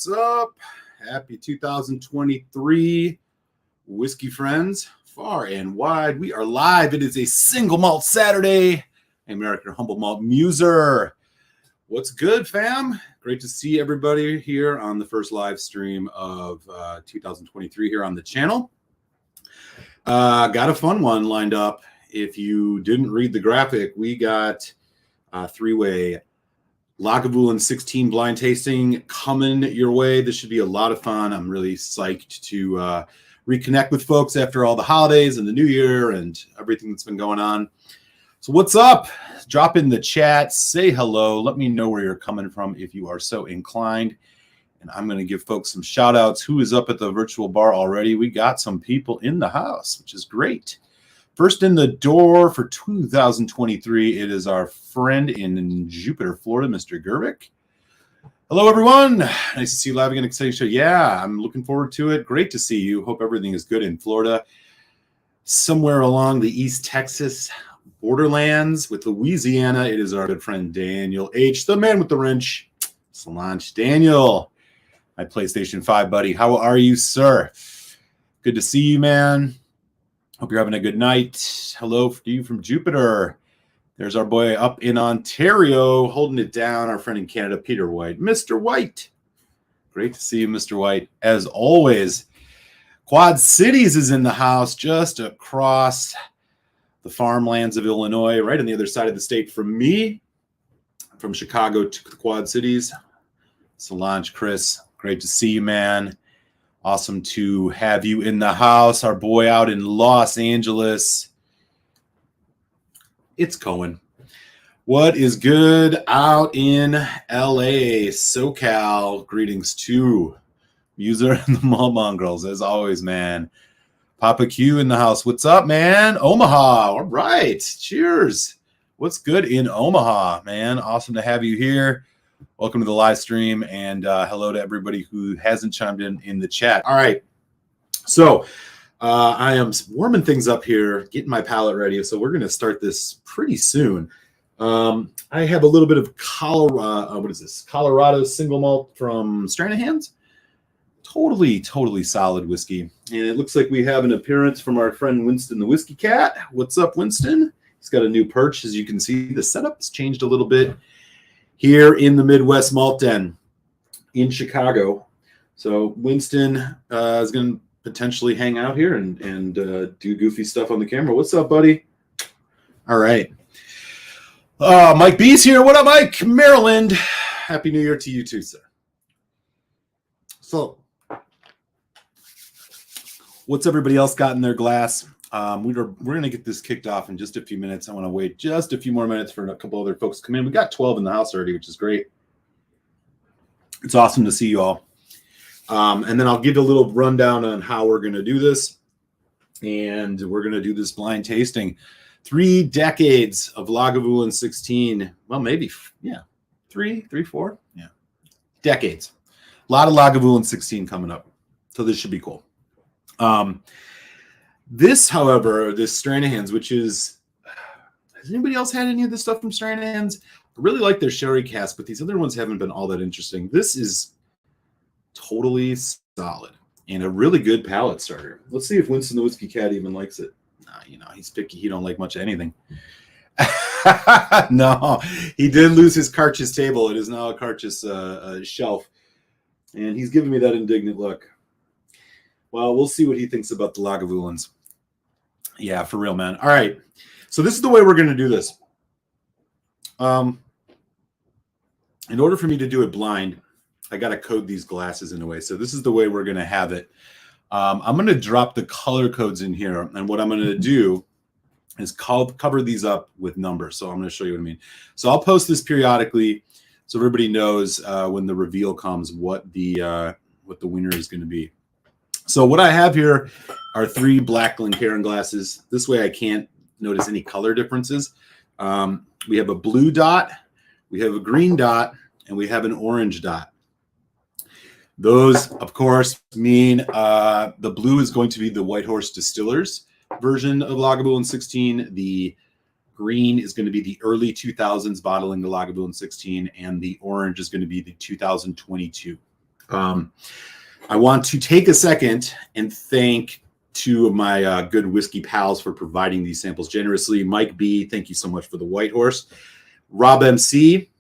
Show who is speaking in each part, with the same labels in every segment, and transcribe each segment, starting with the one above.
Speaker 1: What's up? Happy 2023, whiskey friends, far and wide. We are live. It is a single malt Saturday. American Humble Malt Muser. What's good, fam? Great to see everybody here on the first live stream of 2023 here on the channel. Got a fun one lined up. If you didn't read the graphic, we got a three-way Lagavulin 16 blind tasting coming your way. This should be a lot of fun. I'm really psyched to reconnect with folks after all the holidays and the new year and everything that's been going on. So what's up? Drop in the chat, say hello. Let me know where you're coming from if you are so inclined. And I'm going to give folks some shout outs. Who is up at the virtual bar already? We got some people in the house, which is great. First in the door for 2023, it is our friend in Jupiter, Florida, Mr. Gervik. Hello, everyone. Nice to see you live again. Exciting show. Yeah, I'm looking forward to it. Great to see you. Hope everything is good in Florida. Somewhere along the East Texas borderlands with Louisiana, it is our good friend Daniel H., the man with the wrench. Solange Daniel, my PlayStation 5 buddy. How are you, sir? Good to see you, man. Hope you're having a good night. Hello to you from Jupiter. There's our boy up in Ontario holding it down, our friend in Canada, Peter White. Mr. White. Great to see you, Mr. White. As always, Quad Cities is in the house just across the farmlands of Illinois, right on the other side of the state from me, from Chicago to the Quad Cities. Solange, Chris, great to see you, man. Awesome to have you in the house. Our boy out in Los Angeles. It's Cohen. What is good out in LA, SoCal? Greetings to Muser and the Malt Mongrels, as always, man. Papa Q in the house. What's up, man? Omaha. All right. Cheers. What's good in Omaha, man? Awesome to have you here. Welcome to the live stream, and hello to everybody who hasn't chimed in the chat. All right, so I am warming things up here, getting my palate ready, so we're going to start this pretty soon. I have a little bit of Colorado single malt from Stranahan's. Totally solid whiskey. And it looks like we have an appearance from our friend Winston the Whiskey Cat. What's up, Winston? He's got a new perch. As you can see, the setup's changed a little bit here in the Midwest Malt Den in Chicago. So Winston is going to potentially hang out here and do goofy stuff on the camera. What's up, buddy? All right. Mike B's here. What up, Mike? Maryland. Happy New Year to you too, sir. So what's everybody else got in their glass? We're going to get this kicked off in just a few minutes. I want to wait just a few more minutes for a couple other folks to come in. We got 12 in the house already, which is great. It's awesome to see you all. And then I'll give you a little rundown on how we're going to do this. And we're going to do this blind tasting. 3 decades of Lagavulin 16. Well, maybe, yeah, 4. Yeah, decades. A lot of Lagavulin 16 coming up. So this should be cool. This, however, this Stranahan's, which is, has anybody else had any of this stuff from Stranahan's? I really like their sherry cask, but these other ones haven't been all that interesting. This is totally solid and a really good palate starter. Let's see if Winston the Whiskey Cat even likes it. Nah, he's picky. He don't like much of anything. No, he did lose his Karch's table. It is now a Karch's shelf, and he's giving me that indignant look. Well, we'll see what he thinks about the Lagavulins. Yeah, for real, man. All right. So this is the way we're going to do this. In order for me to do it blind, I got to code these glasses in a way. So this is the way we're going to have it. I'm going to drop the color codes in here. And what I'm going to do is cover these up with numbers. So I'm going to show you what I mean. So I'll post this periodically so everybody knows when the reveal comes what the winner is going to be. So what I have here are 3 black Glencairn glasses. This way I can't notice any color differences. We have a blue dot, we have a green dot, and we have an orange dot. Those, of course, mean the blue is going to be the White Horse Distillers version of Lagavulin 16. The green is going to be the early 2000s bottling the Lagavulin 16, and the orange is going to be the 2022 I want to take a second and thank two of my good whiskey pals for providing these samples generously. Mike B, thank you so much for the White Horse. Rob MC,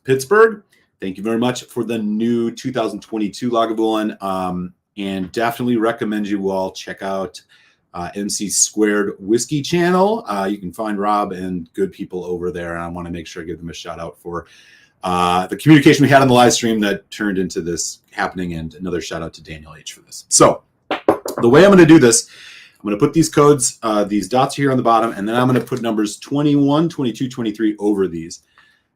Speaker 1: Pittsburgh, thank you very much for the new 2022 Lagavulin. And definitely recommend you all check out MC Squared Whiskey channel. You can find Rob and good people over there. And I want to make sure I give them a shout out for the communication we had on the live stream that turned into this happening, and another shout out to Daniel H for this. So the way I'm going to do this, I'm going to put these codes, these dots here on the bottom, and then I'm going to put numbers 21, 22, 23 over these.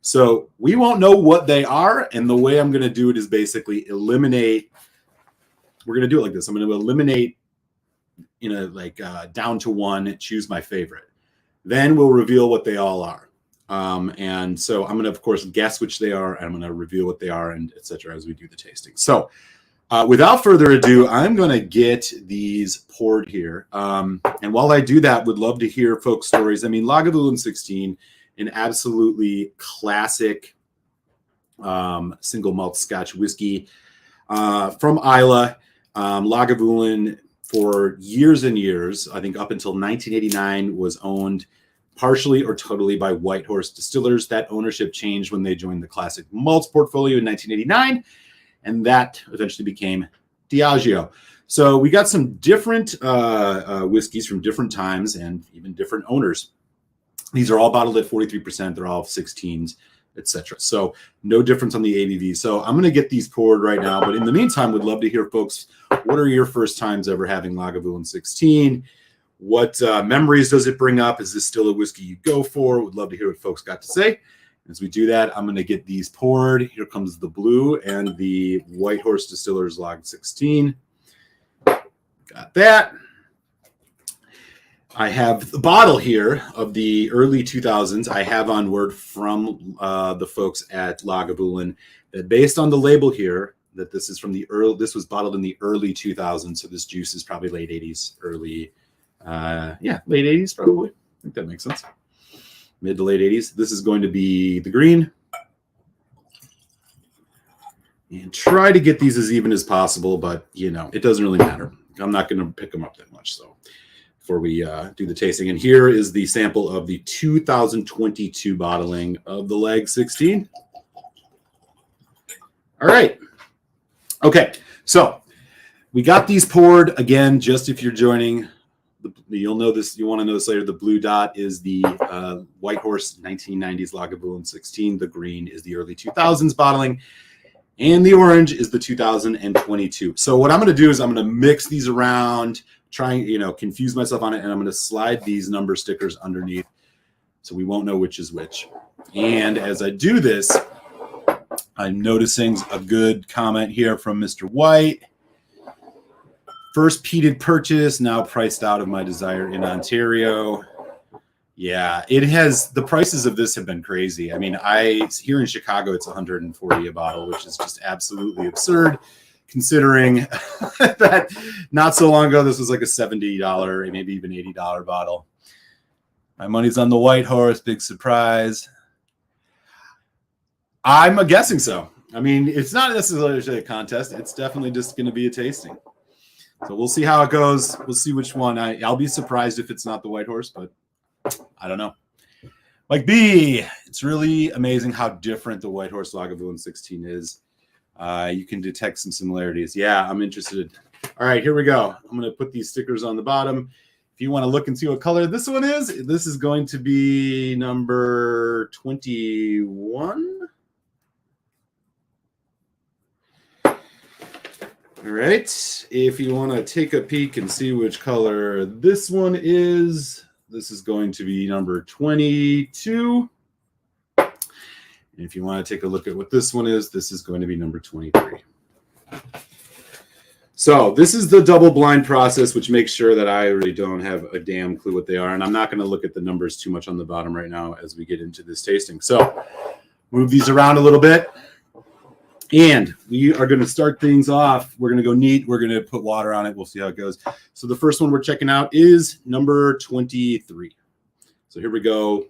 Speaker 1: So we won't know what they are. And the way I'm going to do it is basically eliminate. We're going to do it like this. I'm going to eliminate, down to one, choose my favorite. Then we'll reveal what they all are. And so I'm going to, of course, guess which they are. And I'm going to reveal what they are, and et cetera, as we do the tasting. So without further ado, I'm going to get these poured here. And while I do that, would love to hear folks' stories. I mean, Lagavulin 16, an absolutely classic single malt Scotch whiskey from Islay. Lagavulin for years and years, I think up until 1989, was owned partially or totally by White Horse Distillers. That ownership changed when they joined the Classic Malts portfolio in 1989, and that eventually became Diageo. So we got some different whiskeys from different times and even different owners. These are all bottled at 43%. They're all 16s, etc. So no difference on the ABV. So I'm going to get these poured right now. But in the meantime, would love to hear, folks, what are your first times ever having Lagavulin 16? What memories does it bring up? Is this still a whiskey you go for? Would love to hear what folks got to say. As we do that, I'm going to get these poured. Here comes the blue and the White Horse Distillers Lag 16. Got that. I have the bottle here of the early 2000s. I have on word from the folks at Lagavulin that based on the label here, that this is from the early, this was bottled in the early 2000s. So this juice is probably late 80s, late 80s probably. I think that makes sense. Mid to late 80s. This is going to be the green. And try to get these as even as possible, but it doesn't really matter. I'm not going to pick them up that much. So before we do the tasting. And here is the sample of the 2022 bottling of the Lag 16. All right. Okay. So we got these poured. Again, just if you're joining, you'll know this. You want to know this later. The blue dot is the White Horse 1990s Lagavulin 16. The green is the early 2000s bottling. And the orange is the 2022. So what I'm going to do is I'm going to mix these around, trying, confuse myself on it, and I'm going to slide these number stickers underneath so we won't know which is which. And as I do this, I'm noticing a good comment here from Mr. White. First peated purchase, now priced out of my desire in Ontario. Yeah, it has. The prices of this have been crazy. I mean, here in Chicago, it's $140 a bottle, which is just absolutely absurd, considering that not so long ago, this was like a $70, maybe even $80 bottle. My money's on the White Horse. Big surprise. I'm guessing so. I mean, it's not necessarily a contest. It's definitely just going to be a tasting. So we'll see how it goes. We'll see which one. I'll be surprised if it's not the White Horse, but I don't know. Like B, it's really amazing how different the White Horse Lagavulin 16 is. You can detect some similarities. Yeah, I'm interested. All right, here we go. I'm going to put these stickers on the bottom. If you want to look and see what color this one is, this is going to be number 21. All right, if you want to take a peek and see which color this one is, this is going to be number 22. And if you want to take a look at what this one is, this is going to be number 23. So this is the double blind process, which makes sure that I really don't have a damn clue what they are. And I'm not going to look at the numbers too much on the bottom right now as we get into this tasting. So move these around a little bit. And we are going to start things off. We're going to go neat. We're going to put water on it. We'll see how it goes. So the first one we're checking out is number 23. So here we go.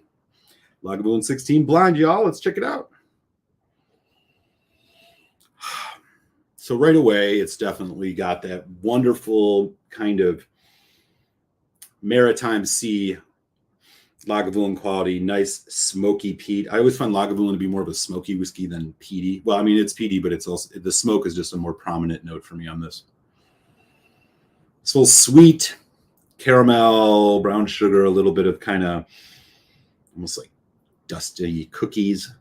Speaker 1: Lagavulin 16 blind, y'all. Let's check it out. So right away, it's definitely got that wonderful kind of maritime sea Lagavulin quality, nice smoky peat. I always find Lagavulin to be more of a smoky whiskey than peaty. Well, I mean, it's peaty, but it's also, the smoke is just a more prominent note for me on this. It's a little sweet, caramel, brown sugar, a little bit of kind of almost like dusty cookies.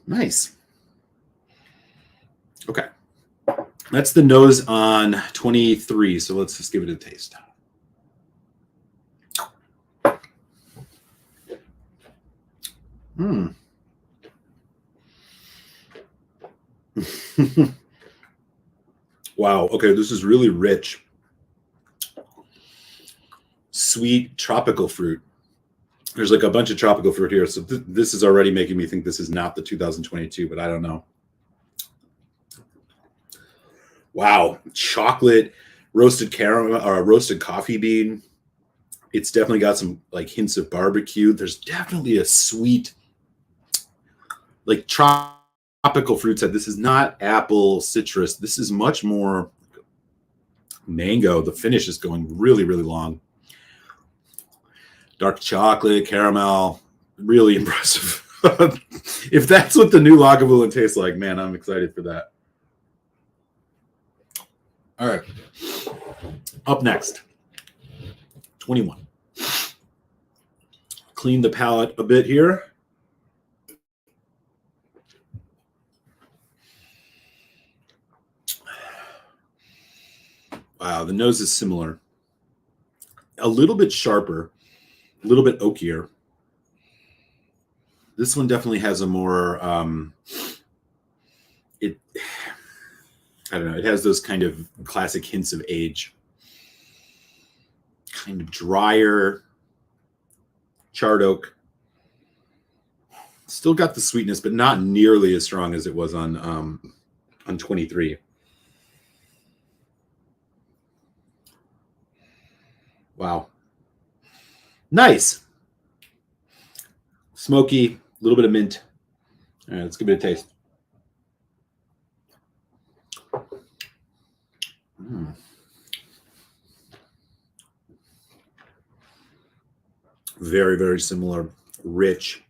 Speaker 1: Nice. Okay. That's the nose on 23. So let's just give it a taste. Wow. Okay. This is really rich. Sweet tropical fruit. There's like a bunch of tropical fruit here. So this is already making me think this is not the 2022, but I don't know. Wow. Chocolate, roasted caramel, or roasted coffee bean. It's definitely got some like hints of barbecue. There's definitely a sweet, like tropical fruit side. This is not apple, citrus. This is much more mango. The finish is going really, really long. Dark chocolate, caramel, really impressive. If that's what the new Lagavulin tastes like, man, I'm excited for that. All right. Up next, 21. Clean the palate a bit here. Wow, the nose is similar. A little bit sharper, a little bit oakier. This one definitely has a more, I don't know, it has those kind of classic hints of age. Kind of drier, charred oak. Still got the sweetness, but not nearly as strong as it was on 23. Wow. Nice. Smoky, a little bit of mint. All right, let's give it a taste. Very, very similar, rich,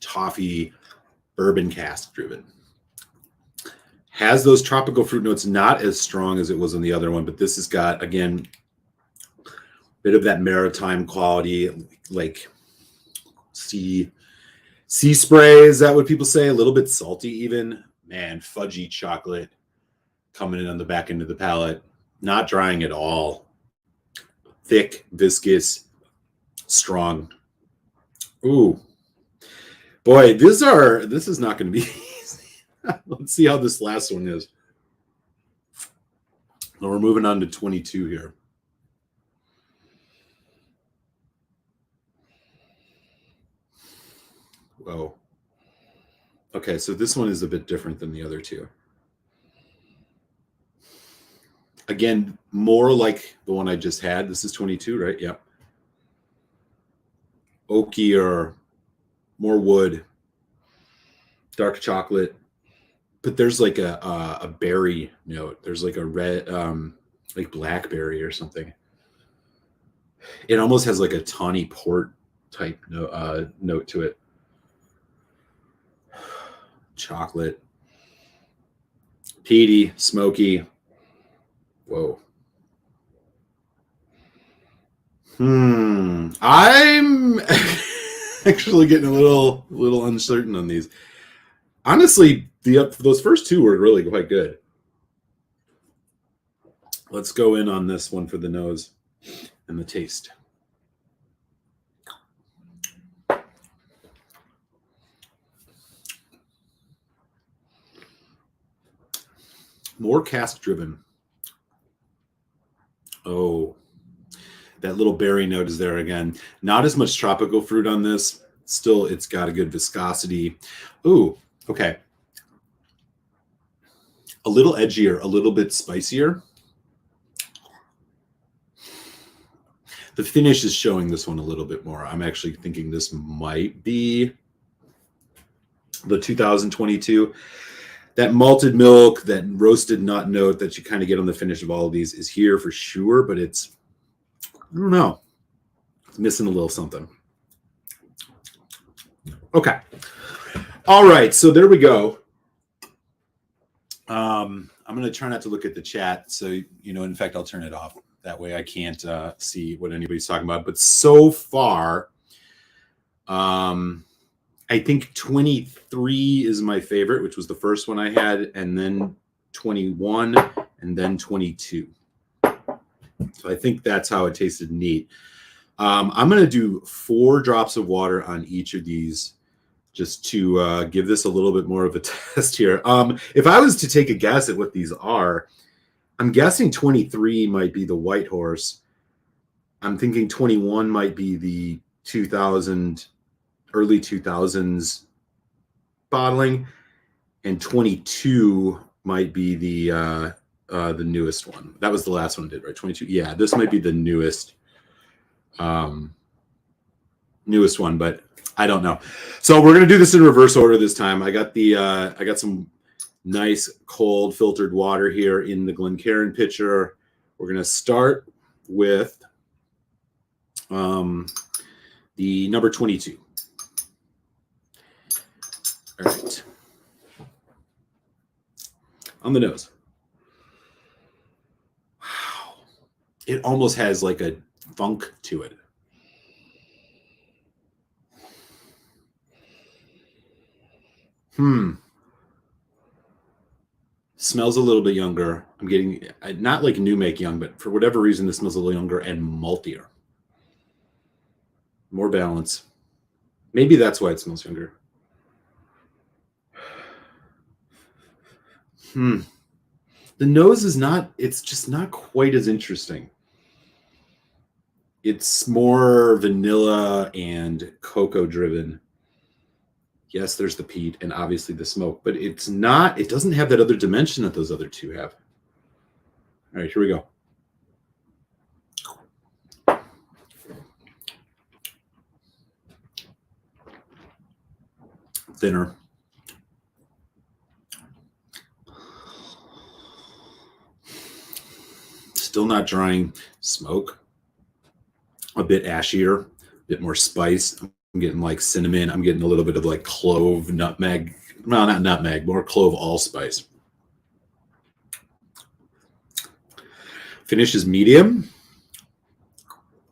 Speaker 1: toffee, bourbon cask driven. Has those tropical fruit notes, not as strong as it was on the other one, but this has got, again, a bit of that maritime quality, like sea spray. Is that what people say? A little bit salty even. Man, fudgy chocolate coming in on the back end of the palate. Not drying at all. Thick, viscous, strong. Ooh. Boy, this is not going to be easy. Let's see how this last one is. Well, we're moving on to 22 here. Whoa. Okay, so this one is a bit different than the other two. Again, more like the one I just had. This is 22, right? Yep. Oakier, more wood, dark chocolate. But there's like a berry note. There's like a red, like blackberry or something. It almost has like a tawny port type note to it. Chocolate, peaty, smoky. Whoa. I'm actually getting a little uncertain on these. Honestly, those first two were really quite good. Let's go in on this one for the nose and the taste. More cask driven. Oh, that little berry note is there again. Not as much tropical fruit on this. Still, it's got a good viscosity. Ooh, okay. A little edgier, a little bit spicier. The finish is showing this one a little bit more. I'm actually thinking this might be the 2022. That malted milk, that roasted nut note that you kind of get on the finish of all of these is here for sure, but it's, I don't know, it's missing a little something. Okay. All right, so there we go. I'm going to try not to look at the chat. So, in fact, I'll turn it off. That way I can't see what anybody's talking about. But so far, I think 23 is my favorite, which was the first one I had, and then 21, and then 22. So I think that's how it tasted neat. I'm going to do 4 drops of water on each of these just to give this a little bit more of a test here. If I was to take a guess at what these are, I'm guessing 23 might be the White Horse. I'm thinking 21 might be the early 2000s bottling, and 22 might be the newest one. That was the last one I did, right? 22. Yeah, this might be the newest one, but I don't know. So we're gonna do this in reverse order this time. I got some nice cold filtered water here in the Glencairn pitcher. We're gonna start with the number 22. All right. On the nose. Wow. It almost has like a funk to it. Smells a little bit younger. I'm getting, not like new make young, but for whatever reason, this smells a little younger and maltier. More balance. Maybe that's why it smells younger. The nose is not, it's just not quite as interesting. It's more vanilla and cocoa driven. Yes, there's the peat and obviously the smoke, but it's not, it doesn't have that other dimension that those other two have. All right, here we go. Thinner. Still not drying. Smoke. A bit ashier, a bit more spice. I'm getting like cinnamon. I'm getting a little bit of like clove, nutmeg. No, not nutmeg, more clove allspice. Finish is medium.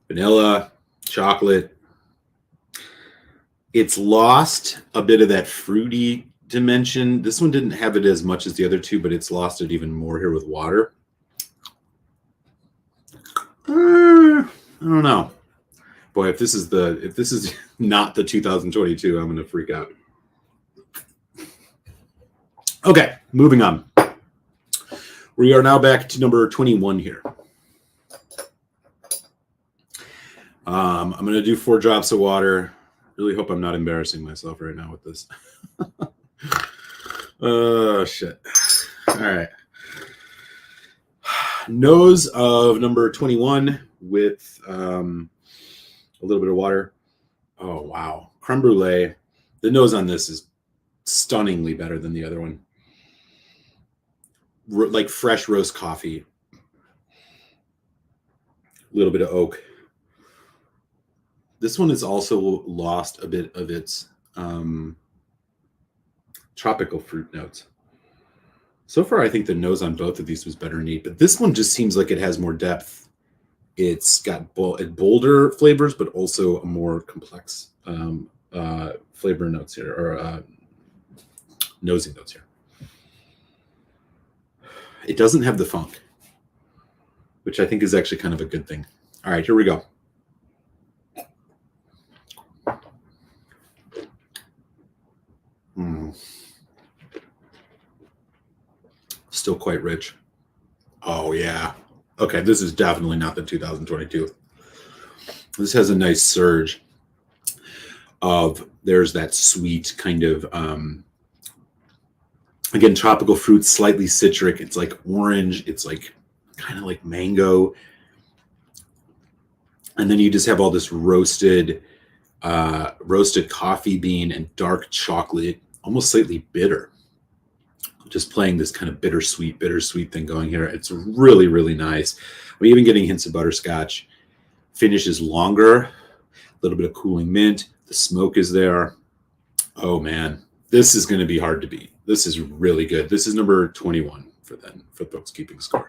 Speaker 1: Vanilla, chocolate. It's lost a bit of that fruity dimension. This one didn't have it as much as the other two, but it's lost it even more here with water. I don't know. Boy, if this is not the 2022, I'm going to freak out. Okay, moving on. We are now back to number 21 here. I'm going to do 4 drops of water. Really hope I'm not embarrassing myself right now with this. Oh, shit. All right. Nose of number 21 with a little bit of water. Oh, wow. Creme brulee. The nose on this is stunningly better than the other one. Like fresh roast coffee. A little bit of oak. This one has also lost a bit of its tropical fruit notes. So far, I think the nose on both of these was better neat, but this one just seems like it has more depth. It's got bolder flavors, but also a more complex flavor notes here, or nosing notes here. It doesn't have the funk, which I think is actually kind of a good thing. All right, here we go. Still quite rich. Oh, yeah. Okay, this is definitely not the 2022. This has a nice surge of, there's that sweet kind of, again, tropical fruit, slightly citric. It's like orange. It's like kind of like mango. And then you just have all this roasted coffee bean and dark chocolate almost slightly bitter. Just playing this kind of bittersweet thing going here. It's really, really nice. I'm even getting hints of butterscotch. Finish is longer, a little bit of cooling mint. The smoke is there. Oh man, this is going to be hard to beat. This is really good. This is number 21 for folks keeping score.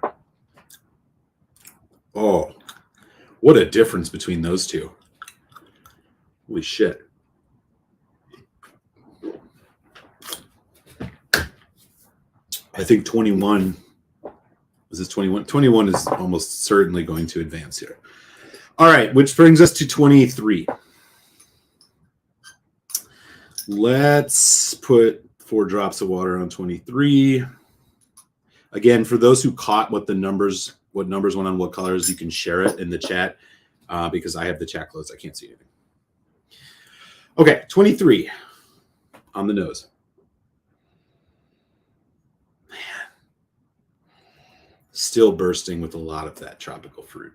Speaker 1: Oh, what a difference between those two. Holy shit. I think 21, was this 21? 21 is almost certainly going to advance here. All right, which brings us to 23. Let's put 4 drops of water on 23. Again, for those who caught what numbers went on what colors, you can share it in the chat because I have the chat closed. I can't see anything. Okay, 23 on the nose. Still bursting with a lot of that tropical fruit.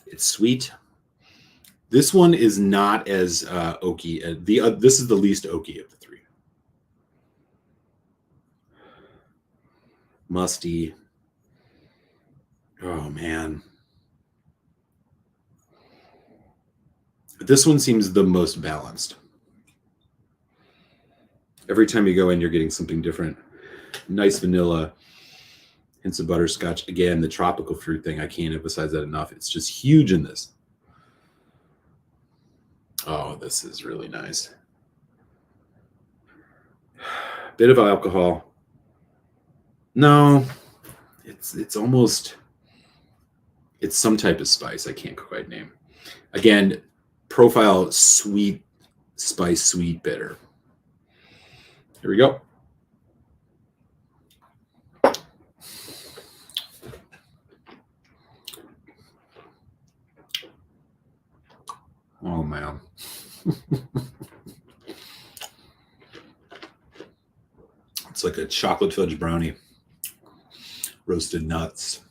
Speaker 1: It's sweet. This one is not as oaky. This is the least oaky of the 3. Musty. Oh man. This one seems the most balanced. Every time you go in, you're getting something different. Nice vanilla, hints of butterscotch. Again, the tropical fruit thing, I can't emphasize that enough. It's just huge in this. Oh, this is really nice. Bit of alcohol. No, it's almost, it's some type of spice I can't quite name. Again, profile sweet, spice, sweet, bitter. Here we go. Oh, man. It's like a chocolate fudge brownie. Roasted nuts.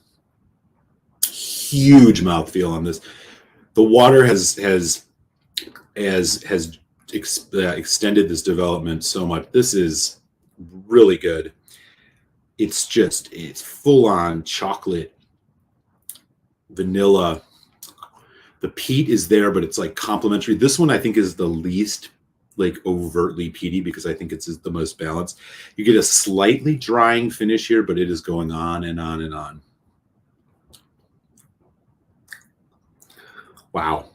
Speaker 1: Huge mouthfeel on this. The water has extended this development so much. This is really good. It's full on chocolate, vanilla. The peat is there, but it's like complementary. This one I think is the least like overtly peaty because I think it's the most balanced. You get a slightly drying finish here, but it is going on and on and on. Wow.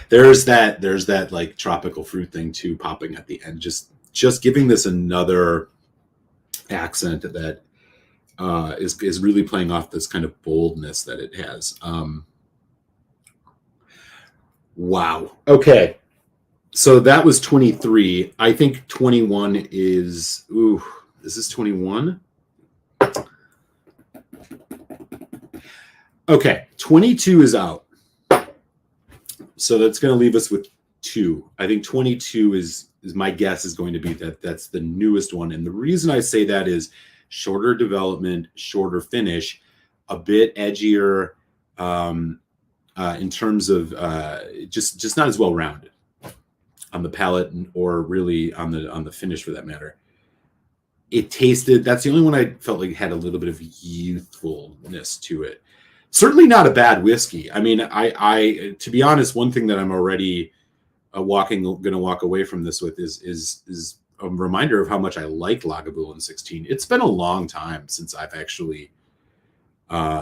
Speaker 1: There's that like tropical fruit thing too popping at the end. Just giving this another accent that is really playing off this kind of boldness that it has. Wow. Okay. So that was 23. I think 21 is, ooh, this is 21. Okay. 22 is out. So that's going to leave us with 2. I think 22 is my guess is going to be that's the newest one. And the reason I say that is shorter development, shorter finish, a bit edgier in terms of just not as well rounded on the palate or really on the finish for that matter. It tasted, that's the only one I felt like had a little bit of youthfulness to it. Certainly not a bad whiskey. I mean, I to be honest, one thing that I'm already going to walk away from this with is a reminder of how much I like Lagavulin 16. It's been a long time since I've actually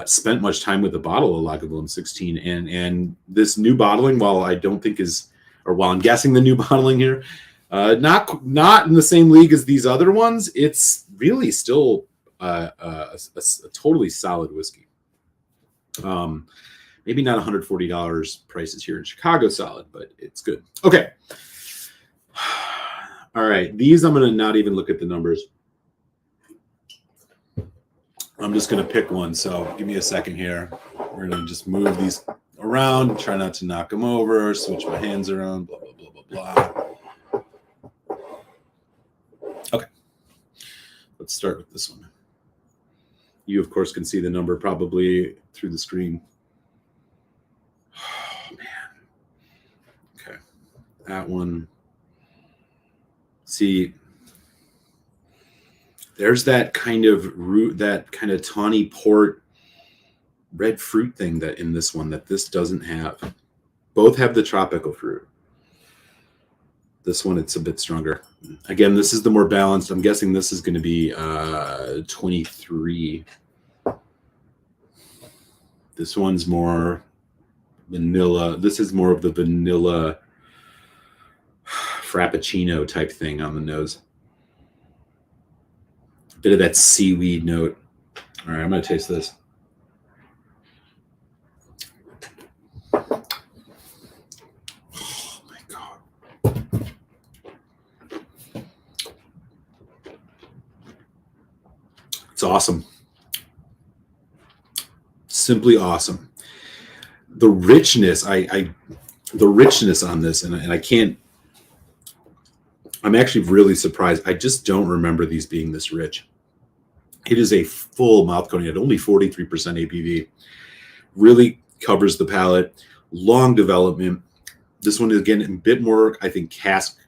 Speaker 1: spent much time with a bottle of Lagavulin 16, and this new bottling, while I'm guessing the new bottling here, not in the same league as these other ones, it's really still a totally solid whiskey. Maybe not $140 prices here in Chicago solid, but it's good. Okay. All right. These I'm going to not even look at the numbers. I'm just going to pick one. So give me a second here. We're going to just move these around, try not to knock them over, switch my hands around, blah, blah, blah, blah, blah. Okay. Let's start with this one. You, of course, can see the number probably through the screen. Oh, man. that one. See, there's that kind of root, that kind of tawny port red fruit thing that in this one that this doesn't have. Both have the tropical fruit. This one, it's a bit stronger. Again, this is the more balanced. I'm guessing this is going to be 23. This one's more vanilla. This is more of the vanilla frappuccino type thing on the nose. A bit of that seaweed note. All right, I'm going to taste this. Oh my God. It's awesome. Simply awesome. The richness, the richness on this, and I can't, I'm actually really surprised. I just don't remember these being this rich. It is a full mouth coating at only 43% ABV. Really covers the palate. Long development. This one is, again, a bit more, I think, cask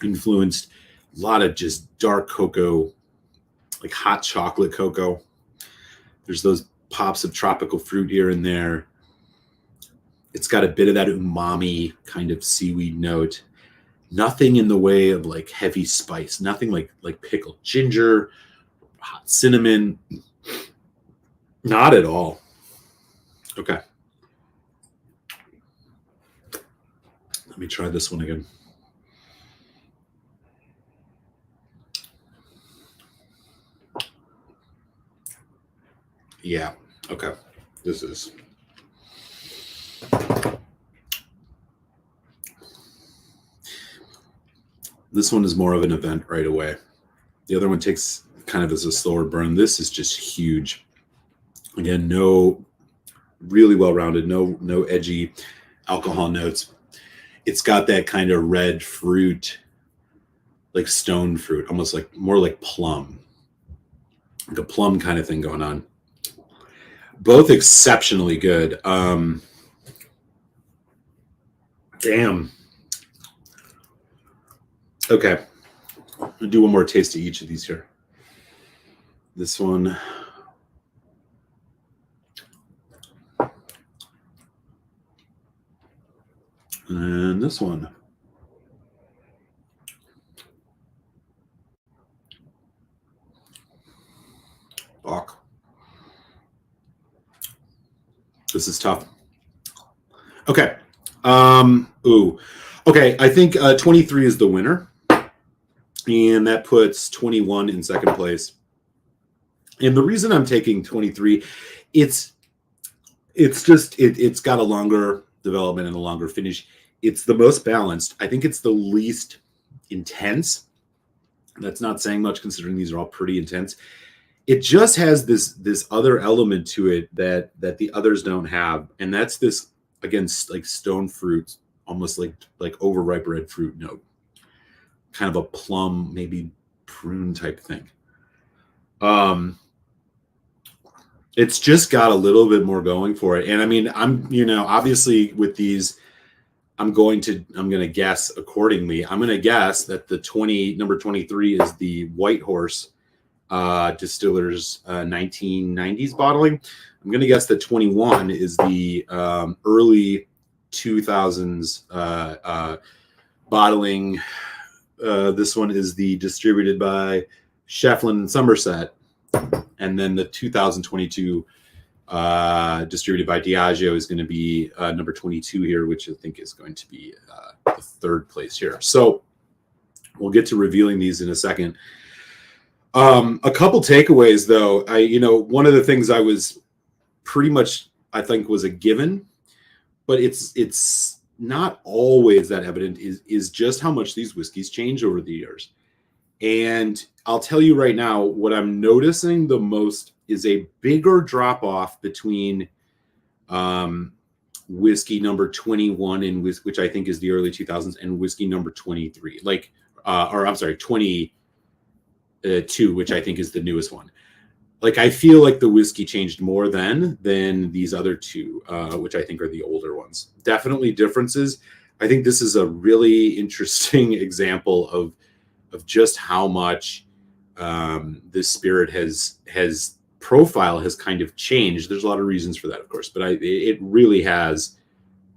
Speaker 1: influenced. A lot of just dark cocoa, like hot chocolate cocoa. There's those pops of tropical fruit here and there. It's got a bit of that umami kind of seaweed note. Nothing in the way of like heavy spice. Nothing like pickled ginger, hot cinnamon. Not at all. Okay. Let me try this one again. Yeah. Okay. This is. This one is more of an event right away. The other one takes kind of as a slower burn. This is just huge. Again, no, really well-rounded, no edgy alcohol notes. It's got that kind of red fruit, like stone fruit, almost like more like plum, like a plum kind of thing going on. Both exceptionally good. Damn. Okay. I'll do one more taste of each of these here. This one. And this one. Fuck. This is tough. Okay. Ooh. Okay, I think 23 is the winner. And that puts 21 in second place. And the reason I'm taking 23, it's got a longer development and a longer finish. It's the most balanced. I think it's the least intense. That's not saying much considering these are all pretty intense. It just has this other element to it that the others don't have, and that's this, again, like stone fruit, almost like overripe red fruit note, kind of a plum, maybe prune type thing. It's just got a little bit more going for it. And I mean, obviously with these, I'm going to guess accordingly. I'm going to guess that the number 23 is the White Horse Distillers 1990s bottling. I'm going to guess that 21 is the early 2000s bottling. This one is the distributed by Shefflin and Somerset. And then the 2022 distributed by Diageo is going to be number 22 here, which I think is going to be the third place here. So we'll get to revealing these in a second. A couple takeaways, though. One of the things I was pretty much, I think, was a given, but it's not always that evident, is just how much these whiskeys change over the years. And I'll tell you right now, what I'm noticing the most is a bigger drop off between whiskey number 21 and which I think is the early 2000s, and whiskey number 23, 22, which I think is the newest one. Like, I feel like the whiskey changed more then than these other two, which I think are the older ones. Definitely differences. I think this is a really interesting example of just how much this spirit has profile has kind of changed. There's a lot of reasons for that, of course, but it really has.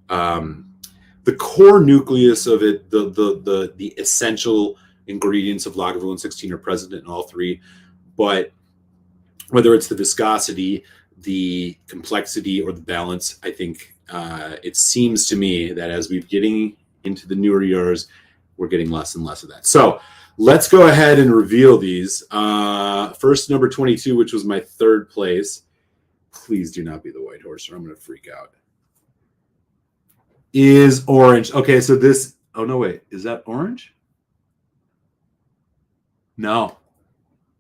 Speaker 1: The core nucleus of it, the essential ingredients of Lagavulin 16 are present in all three, but whether it's the viscosity, the complexity, or the balance, I think it seems to me that as we're getting into the newer years, we're getting less and less of that. So let's go ahead and reveal these. First, number 22, which was my third place. Please do not be the White Horse, or I'm going to freak out. Is orange. Okay, so this, oh no, wait, is that orange? No.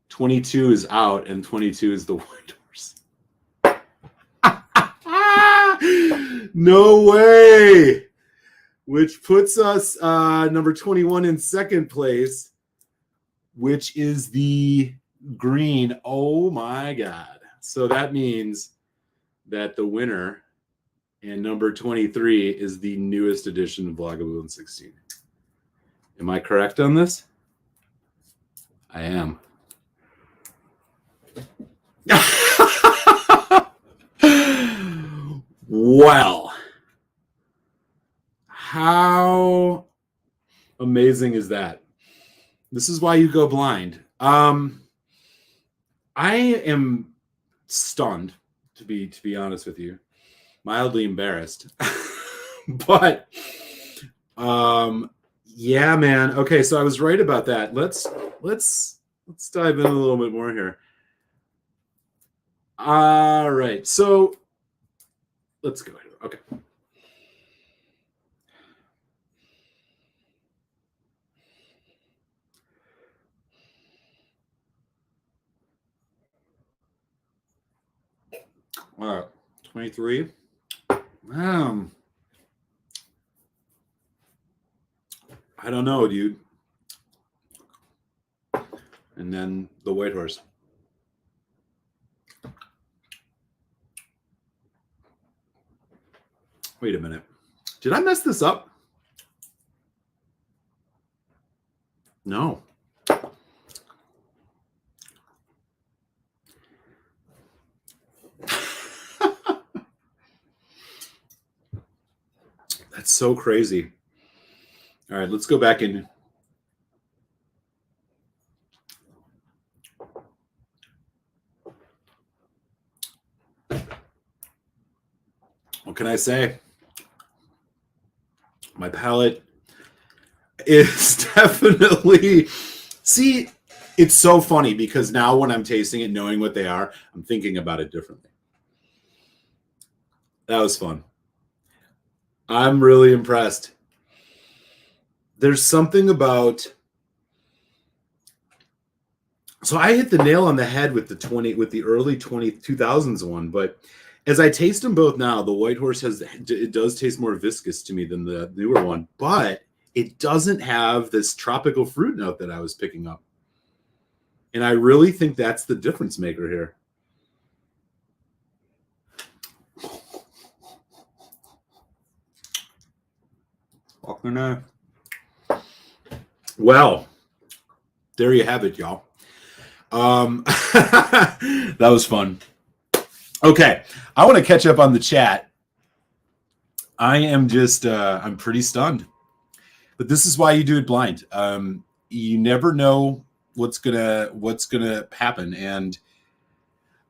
Speaker 1: 22 is out, and 22 is the White Horse. No way. Which puts us number 21 in second place, which is the green. Oh my God. So that means that the winner and number 23 is the newest edition of Lagavulin 16. Am I correct on this? I am. Well, how amazing is that? This is why you go blind. I am stunned, to be honest with you. Mildly embarrassed. But yeah, man. Okay, so I was right about that. Let's dive in a little bit more here. All right, so let's go here. Okay. All right, 23. I don't know, dude. And then the White Horse. Wait a minute. Did I mess this up? No. That's so crazy. All right, let's go back in. What can I say? My palate is definitely... See, it's so funny because now when I'm tasting it, knowing what they are, I'm thinking about it differently. That was fun. I'm really impressed. There's something about... So I hit the nail on the head with the early 2000s one, but as I taste them both now, the White Horse does taste more viscous to me than the newer one, but it doesn't have this tropical fruit note that I was picking up. And I really think that's the difference maker here. Well, there you have it, y'all. That was fun. Okay, I want to catch up on the chat. I am just, I'm pretty stunned. But this is why you do it blind. You never know what's gonna happen, and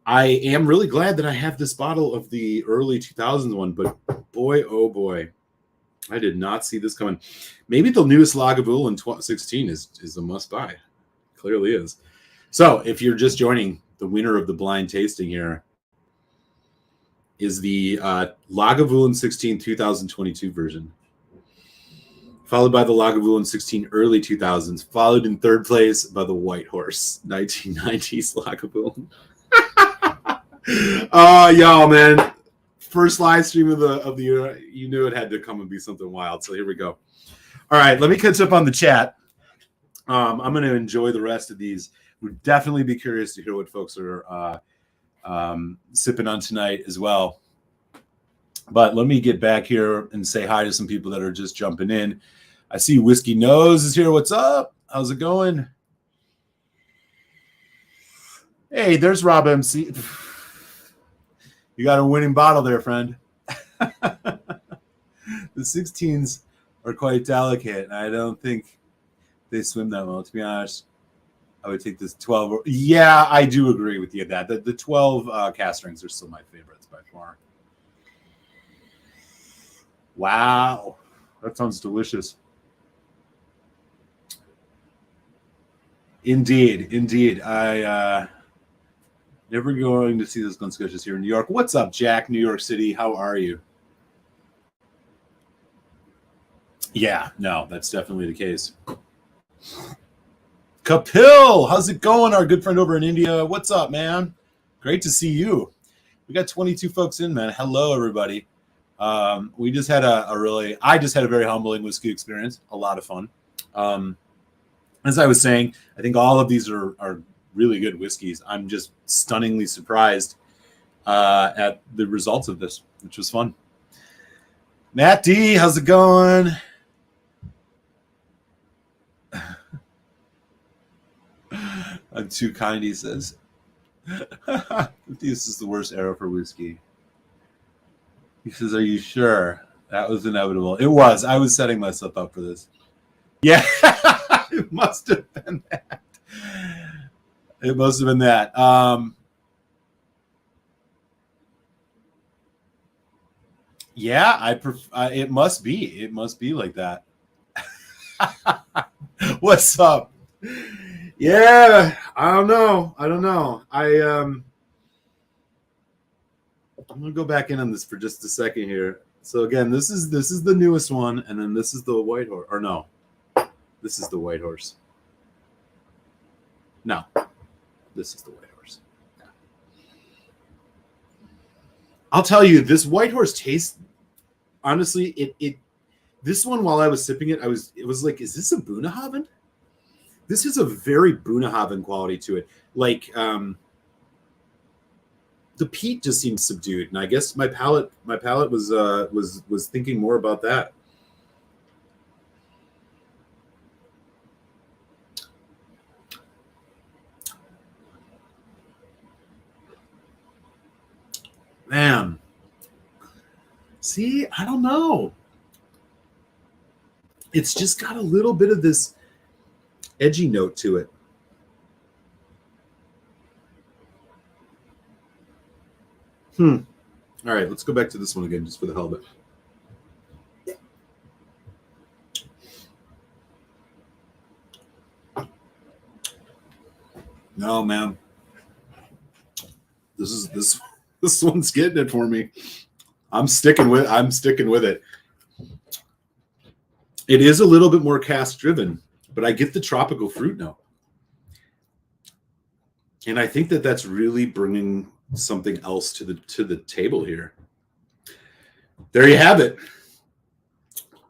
Speaker 1: I am really glad that I have this bottle of the early 2000s one. But boy, oh boy, I did not see this coming. Maybe the newest Lagavulin 16 is a must buy. Clearly is. So if you're just joining, the winner of the blind tasting here is the Lagavulin 16 2022 version, followed by the Lagavulin 16 early 2000s, followed in third place by the White Horse 1990s Lagavulin. Y'all, man, first live stream of the year, you knew it had to come and be something wild. So here we go. All right, let me catch up on the chat. I'm going to enjoy the rest of these. Would definitely be curious to hear what folks are sipping on tonight as well. But let me get back here and say hi to some people that are just jumping in. I see Whiskey Nose is here. What's up? How's it going? Hey, there's Rob MC. You got a winning bottle there, friend. The 16s are quite delicate, and I don't think they swim that well. To be honest, I would take this 12. Yeah, I do agree with you that the 12 cast strings are still my favorites by far. Wow, that sounds delicious. Indeed. I never going to see those Glenskoshes here in New York. What's up, Jack? New York City. How are you? Yeah, no, that's definitely the case. Kapil, how's it going? Our good friend over in India. What's up, man? Great to see you. We got 22 folks in, man. Hello, everybody. We just had I just had a very humbling whiskey experience. A lot of fun. As I was saying, I think all of these are really good whiskeys. I'm just stunningly surprised at the results of this, which was fun. Matt D, how's it going? I'm too kind, he says. This is the worst era for whiskey. He says, are you sure? That was inevitable. It was. I was setting myself up for this. Yeah, it must have been that. It must have been that. Yeah, it must be. It must be like that. What's up? Yeah, I don't know. I'm gonna go back in on this for just a second here. So again, this is the newest one, and then this is the white horse. Or no, this is the white horse. No, this is the white horse. Yeah. I'll tell you, this white horse tastes. Honestly, it. This one, while I was sipping it, it was like, is this a Bunnahabhain? This is a very Bunnahabhain quality to it. Like, the peat just seems subdued, and I guess my palate was thinking more about that. Man, see, I don't know. It's just got a little bit of this edgy note to it. All right, let's go back to this one again, just for the hell of it. No, man. This one's getting it for me. I'm sticking with it. It is a little bit more cask driven, but I get the tropical fruit note. And I think that that's really bringing something else to the table here. There you have it.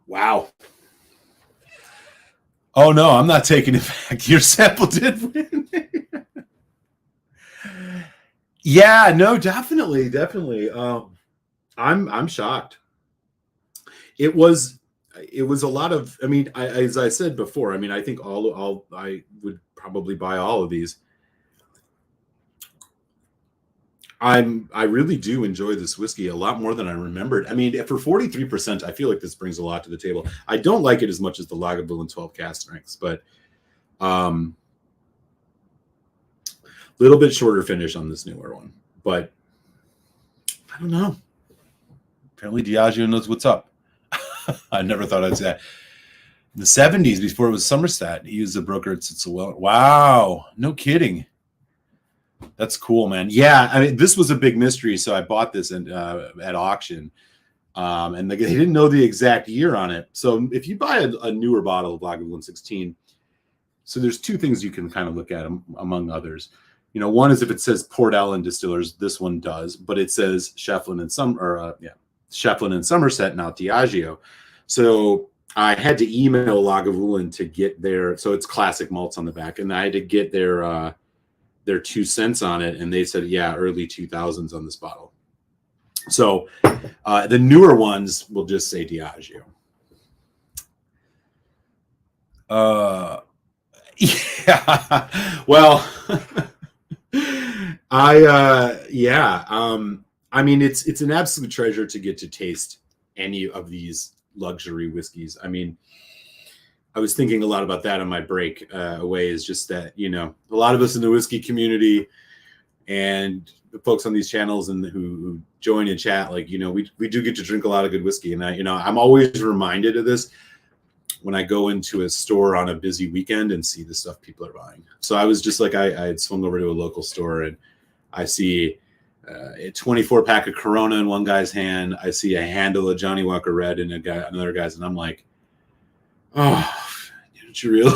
Speaker 1: Wow. Oh no, I'm not taking it back. Your sample did win. Yeah, no, definitely. I'm shocked. It was a lot of. I mean, as I said before, I mean, I think I would probably buy all of these. I really do enjoy this whiskey a lot more than I remembered. I mean, for 43%, I feel like this brings a lot to the table. I don't like it as much as the Lagavulin 12 cask strengths, but little bit shorter finish on this newer one. But I don't know. Apparently Diageo knows what's up. I never thought I'd say that. In the 70s, before it was Somerset, he was a broker at Sitzel. Wow, no kidding. That's cool, man. Yeah, I mean, this was a big mystery, so I bought this at auction, and they didn't know the exact year on it. So if you buy a newer bottle of Lagavulin 16, so there's two things you can kind of look at, among others. You know, one is if it says Port Ellen Distillers, this one does, but it says Shefflin and Somerset, not Diageo. So I had to email Lagavulin to get their, so it's classic malts on the back, and I had to get their 2 cents on it, and they said, yeah, early 2000s on this bottle. So the newer ones will just say Diageo. Yeah. Well, I mean, it's an absolute treasure to get to taste any of these luxury whiskeys. I mean, I was thinking a lot about that on my break away, is just that, you know, a lot of us in the whiskey community and the folks on these channels and who join and chat, like, you know, we do get to drink a lot of good whiskey. And I'm always reminded of this when I go into a store on a busy weekend and see the stuff people are buying. So I was just like, I had swung over to a local store and I see a 24 pack of Corona in one guy's hand. I see a handle of Johnny Walker Red in another guy's, and I'm like, oh, didn't you realize?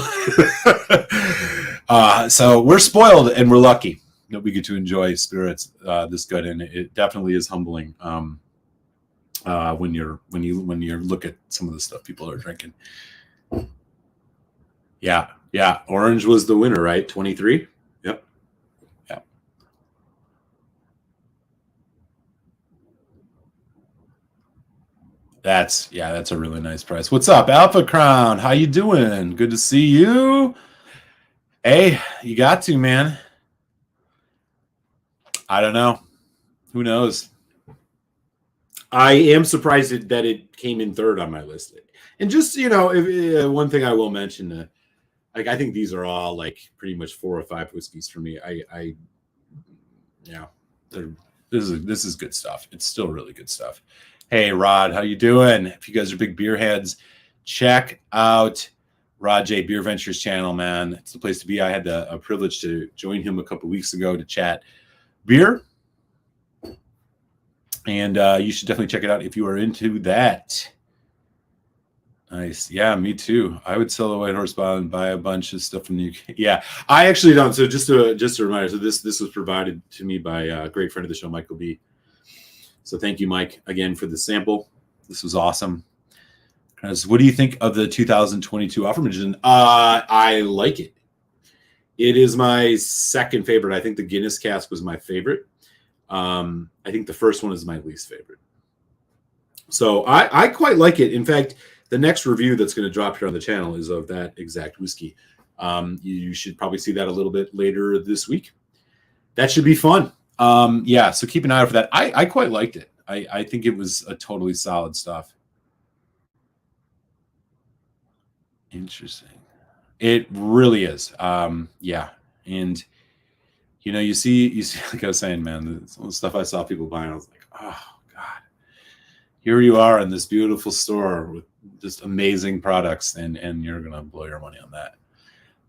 Speaker 1: So we're spoiled and we're lucky that we get to enjoy spirits this good, and it definitely is humbling when you look at some of the stuff people are drinking. Yeah. Orange was the winner, right? 23. Yep. Yeah. That's a really nice price. What's up, Alpha Crown? How you doing? Good to see you. Hey, you got to, man. I don't know. Who knows? I am surprised that it came in third on my list. And just, you know, one thing I will mention, like, I think these are all like pretty much 4 or 5 whiskeys for me. This is good stuff. It's still really good stuff. Hey, Rod, how you doing? If you guys are big beer heads, check out Rod J Beer Ventures channel, man. It's the place to be. I had a privilege to join him a couple weeks ago to chat beer. And you should definitely check it out if you are into that. Nice. Yeah, me too. I would sell a White Horse bottle and buy a bunch of stuff from the UK. Yeah, I actually don't. So just a reminder. So this was provided to me by a great friend of the show, Michael B. So thank you, Mike, again for the sample. This was awesome. What do you think of the 2022 Aforementioned? I like it. It is my second favorite. I think the Guinness cask was my favorite. I think the first one is my least favorite. So I quite like it. In fact, the next review that's going to drop here on the channel is of that exact whiskey. You should probably see that a little bit later this week. That should be fun. So keep an eye out for that. I quite liked it. I think it was a totally solid stuff. Interesting. It really is. And you know, you see, like I was saying, man, some of the stuff I saw people buying, I was like, oh God, here you are in this beautiful store with just amazing products, and you're gonna blow your money on that.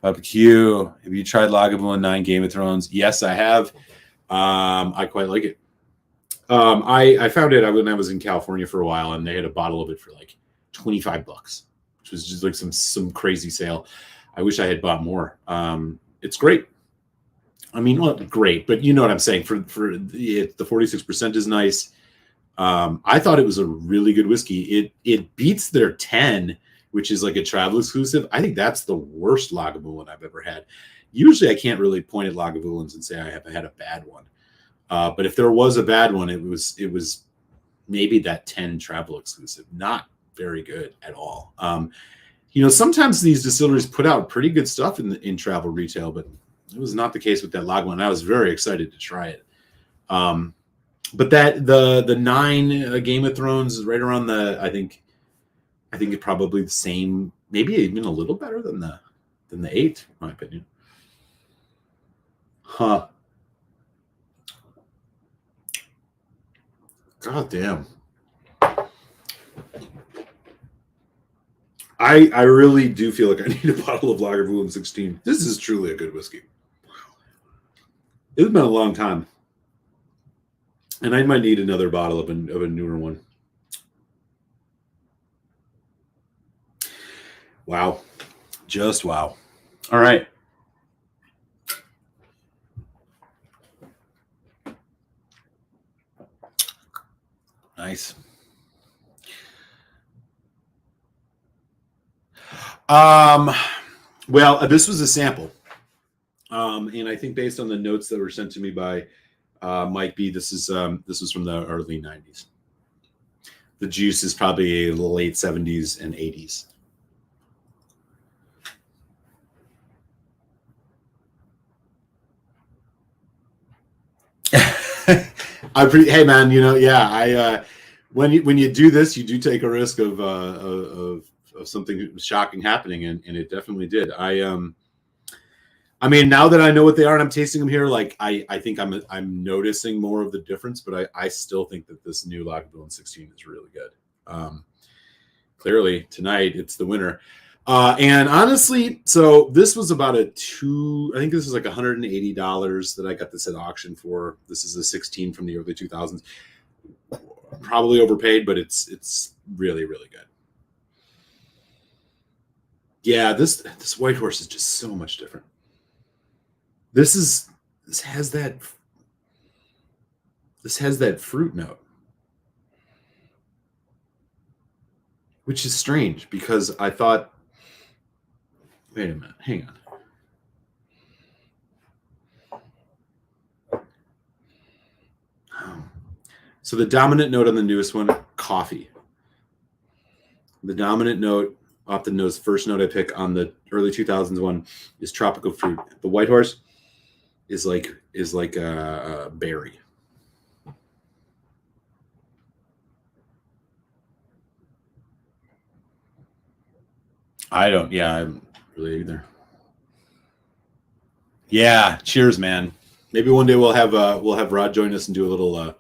Speaker 1: Barbecue. Have you tried Lagavulin 9 Game of Thrones? Yes, I have. I quite like it. I found it when I was in California for a while, and they had a bottle of it for like $25, which was just like some crazy sale. I wish I had bought more. It's great. I mean, not great, but you know what I'm saying. For the 46% is nice. I thought it was a really good whiskey. It beats their 10, which is like a travel exclusive. I think that's the worst Lagavulin I've ever had. Usually I can't really point at Lagavulins and say I have had a bad one. But if there was a bad one, it was maybe that 10 travel exclusive. Not very good at all. You know, sometimes these distilleries put out pretty good stuff in travel retail, but it was not the case with that Lagavulin. I was very excited to try it. But that the 9 Game of Thrones is right around I think it's probably the same, maybe even a little better than the 8, in my opinion. Huh. God damn. I really do feel like I need a bottle of Lagavulin 16. This is truly a good whiskey. It's been a long time. And I might need another bottle of a newer one. Wow. Just wow. All right. Nice. Well, this was a sample. And I think based on the notes that were sent to me by might be. This was from the early 90s. The juice is probably the late 70s and 80s. Hey man, when you do this, you do take a risk of something shocking happening, and it definitely did. I mean, now that I know what they are and I'm tasting them here, like I think I'm noticing more of the difference, but I still think that this new Lagavulin 16 is really good. Clearly tonight it's the winner. And honestly, so this was about I think this was like $180 that I got this at auction for. This is a 16 from the early 2000s. Probably overpaid, but it's really, really good. Yeah, this White Horse is just so much different. This has that fruit note, which is strange because I thought, wait a minute, hang on. So the dominant note on the newest one, coffee. The dominant note off the nose, first note I pick on the early 2000s one is tropical fruit. The White Horse is like a berry. I'm really either. Yeah, cheers, man. Maybe one day we'll have Rod join us and do a little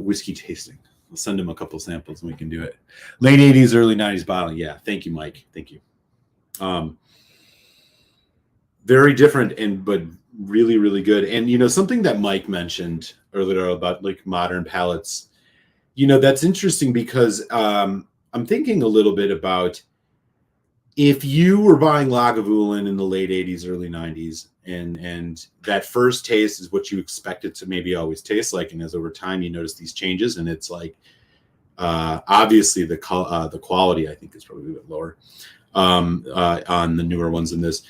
Speaker 1: whiskey tasting. We'll send him a couple samples and we can do it. Late 80s, early 90s bottling. Yeah, thank you, Mike. Thank you. Very different but really, really good. And something that Mike mentioned earlier about like modern palates, that's interesting because I'm thinking a little bit about if you were buying Lagavulin in the late 80s, early 90s, and that first taste is what you expect it to maybe always taste like, and as over time you notice these changes, and it's like obviously the quality I think is probably a bit lower on the newer ones in this.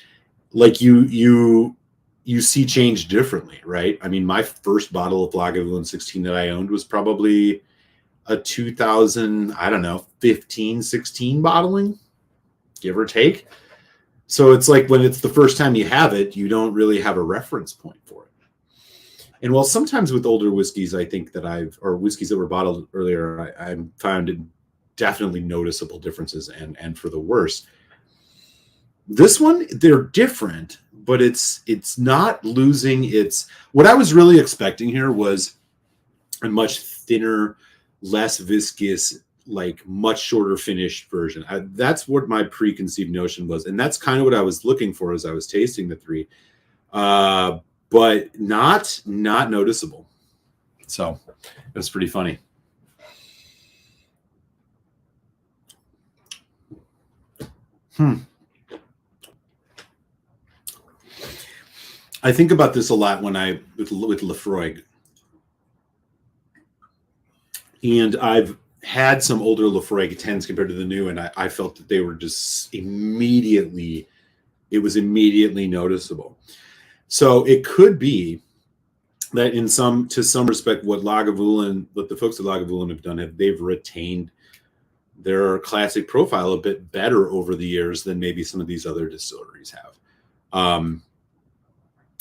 Speaker 1: Like you see change differently, right? I mean, my first bottle of Lagavulin 16 that I owned was probably a 2000, I don't know, 15, 16 bottling, give or take. So it's like when it's the first time you have it, you don't really have a reference point for it. And while sometimes with older whiskeys, I think that or whiskeys that were bottled earlier, I found definitely noticeable differences and for the worse. This one, they're different, but it's not losing its. What I was really expecting here was a much thinner, less viscous, like much shorter finished version. That's what my preconceived notion was, and that's kind of what I was looking for as I was tasting the three, but not noticeable. So it was pretty funny. I think about this a lot when with Laphroaig, and I've had some older Laphroaig 10s compared to the new, and I felt that they were just immediately noticeable. So it could be that to some respect, what the folks at Lagavulin have done, they've retained their classic profile a bit better over the years than maybe some of these other distilleries have.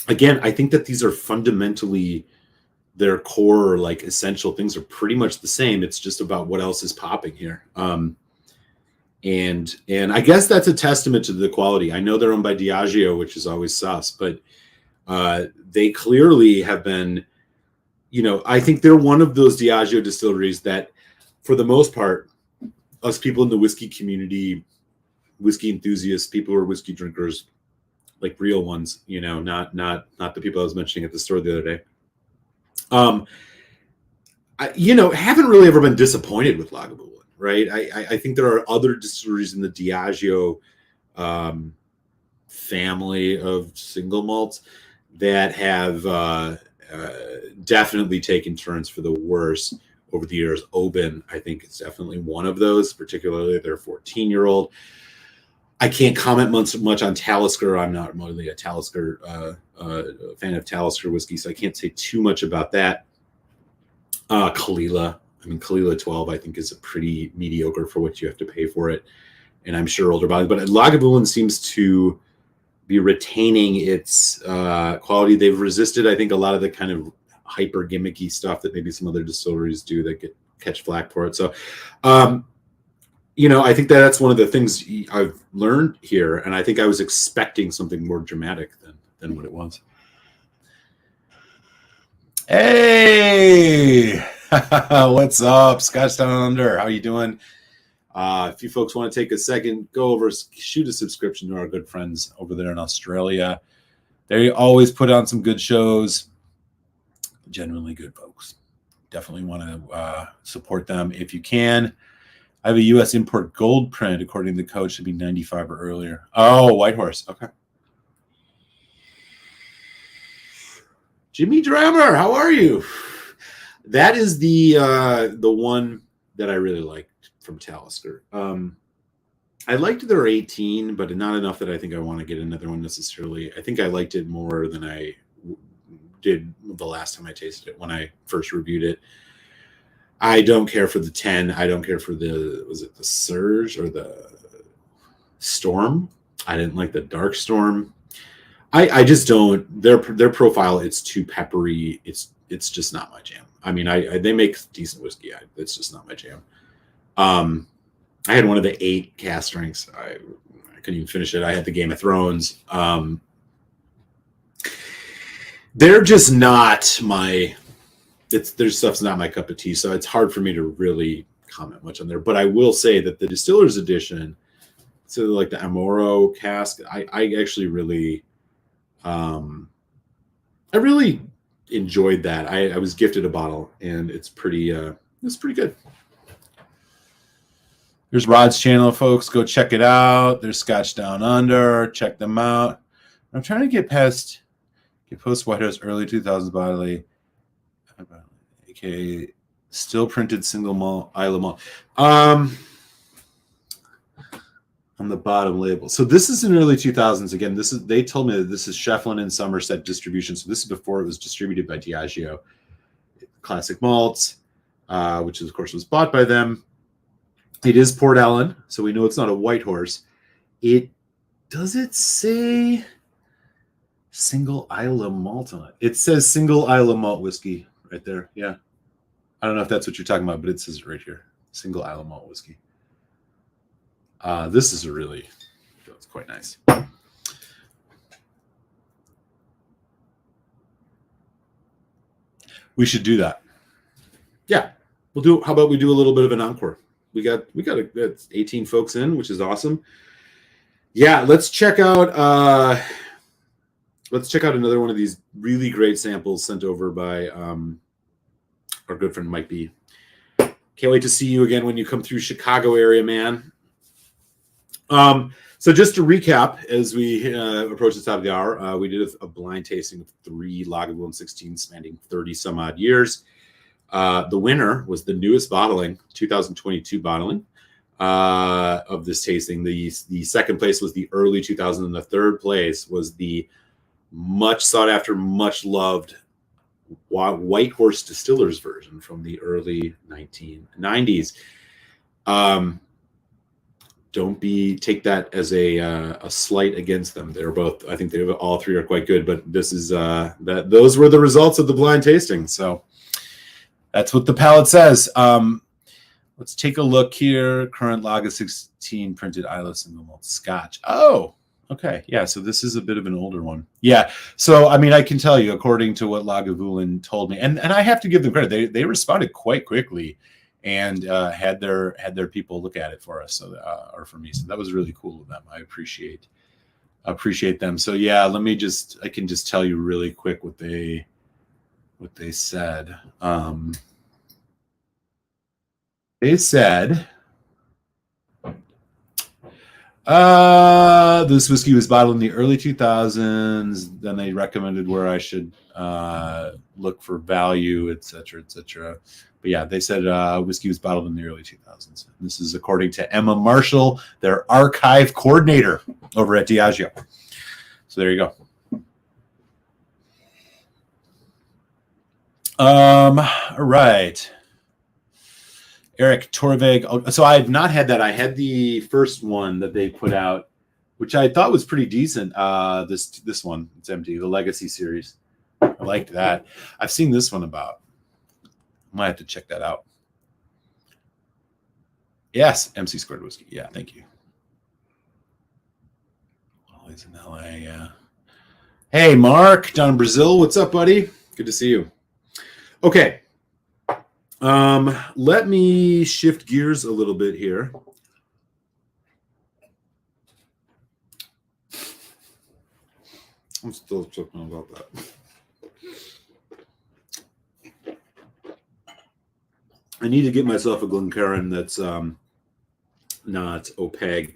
Speaker 1: Again, I think that these are fundamentally their core, like essential things are pretty much the same. It's just about what else is popping here. And I guess that's a testament to the quality. I know they're owned by Diageo, which is always sus, but they clearly have been, I think they're one of those Diageo distilleries that, for the most part, us people in the whiskey community, whiskey enthusiasts, people who are whiskey drinkers, like real ones, not the people I was mentioning at the store the other day. Haven't really ever been disappointed with Lagavulin, right? I think there are other distilleries in the Diageo family of single malts that have definitely taken turns for the worse over the years. Oban, I think, is definitely one of those, particularly their 14-year-old. I can't comment much on Talisker. I'm not really a Talisker fan of Talisker whiskey, so I can't say too much about that. Kalila. I mean, Kalila 12, I think, is a pretty mediocre for what you have to pay for it. And I'm sure older bottles. But Lagavulin seems to be retaining its quality. They've resisted, I think, a lot of the kind of hyper gimmicky stuff that maybe some other distilleries do that catch flack for it. So, I think that's one of the things I've learned here. And I think I was expecting something more dramatic than what it was. Hey, what's up, Scotch Down Under? How you doing? If you folks want to take a second, go over, shoot a subscription to our good friends over there in Australia. They always put on some good shows. Genuinely good folks. Definitely want to support them if you can. I have a U.S. import gold print, according to the code, should be 95 or earlier. Oh, White Horse. Okay. Jimmy Drammer, how are you? That is the one that I really liked from Talisker. I liked their 18, but not enough that I think I want to get another one necessarily. I think I liked it more than I did the last time I tasted it when I first reviewed it. I don't care for the 10. I don't care for was it the Surge or the Storm? I didn't like the Dark Storm. I just don't. Their profile, it's too peppery. It's just not my jam. I mean, they make decent whiskey. It's just not my jam. I had one of the 8 cask strengths. I couldn't even finish it. I had the Game of Thrones. They're just not my. Their stuff's not my cup of tea, so it's hard for me to really comment much on there. But I will say that the Distiller's Edition, so like the Amaro cask, I actually really, I really enjoyed that. I was gifted a bottle, and it's pretty good. There's Rod's channel, folks. Go check it out. There's Scotch Down Under. Check them out. I'm trying to get post White House early 2000s bodily. Okay, still printed single malt Islay malt. On the bottom label. So this is in early 2000s. Again, they told me that this is Shefflin and Somerset distribution. So this is before it was distributed by Diageo. Classic malts, which of course was bought by them. It is Port Ellen, so we know it's not a White Horse. Does it say single Islay malt on it? It says single Islay malt whiskey right there. Yeah. I don't know if that's what you're talking about, but it says it right here. Single Islay malt whiskey. This is it's quite nice. We should do that. Yeah. How about we do a little bit of an encore? We got 18 folks in, which is awesome. Yeah, let's check out another one of these really great samples sent over by our good friend Mike B. Can't wait to see you again when you come through Chicago area, man. So just to recap, as we approach the top of the hour, we did a blind tasting of 3 Lagavulin 16 spanning 30 some odd years. The winner was the newest bottling, 2022 bottling of this tasting. The second place was the early 2000, and the third place was the much sought after, much loved White Horse Distillers version from the early 1990s. Don't take that as a slight against them. They're both, I think all 3 are quite good, but this is those were the results of the blind tasting. So that's what the palate says. Let's take a look here. Current Laga 16 printed Islay single malt Scotch. Oh, okay. Yeah, so this is a bit of an older one. Yeah. So, I mean, I can tell you, according to what Lagavulin told me, and I have to give them credit, they responded quite quickly and had their people look at it for us, or for me. So that was really cool of them. I appreciate them. So yeah, I can just tell you really quick what they said. They said, this whiskey was bottled in the early 2000s. Then they recommended where I should look for value, etc., etc. But yeah, they said whiskey was bottled in the early 2000s. This is according to Emma Marshall, their archive coordinator over at Diageo. So there you go. All right. Eric Torvig. So I have not had that. I had the first one that they put out, which I thought was pretty decent. This one, it's empty, the Legacy series. I liked that. I've seen this one about. I might have to check that out. Yes, MC Squared Whiskey. Yeah, thank you. Always in LA, yeah. Hey, Mark, down in Brazil. What's up, buddy? Good to see you. Okay. Let me shift gears a little bit here. I'm still talking about that. I need to get myself a Glencairn that's not OPEG.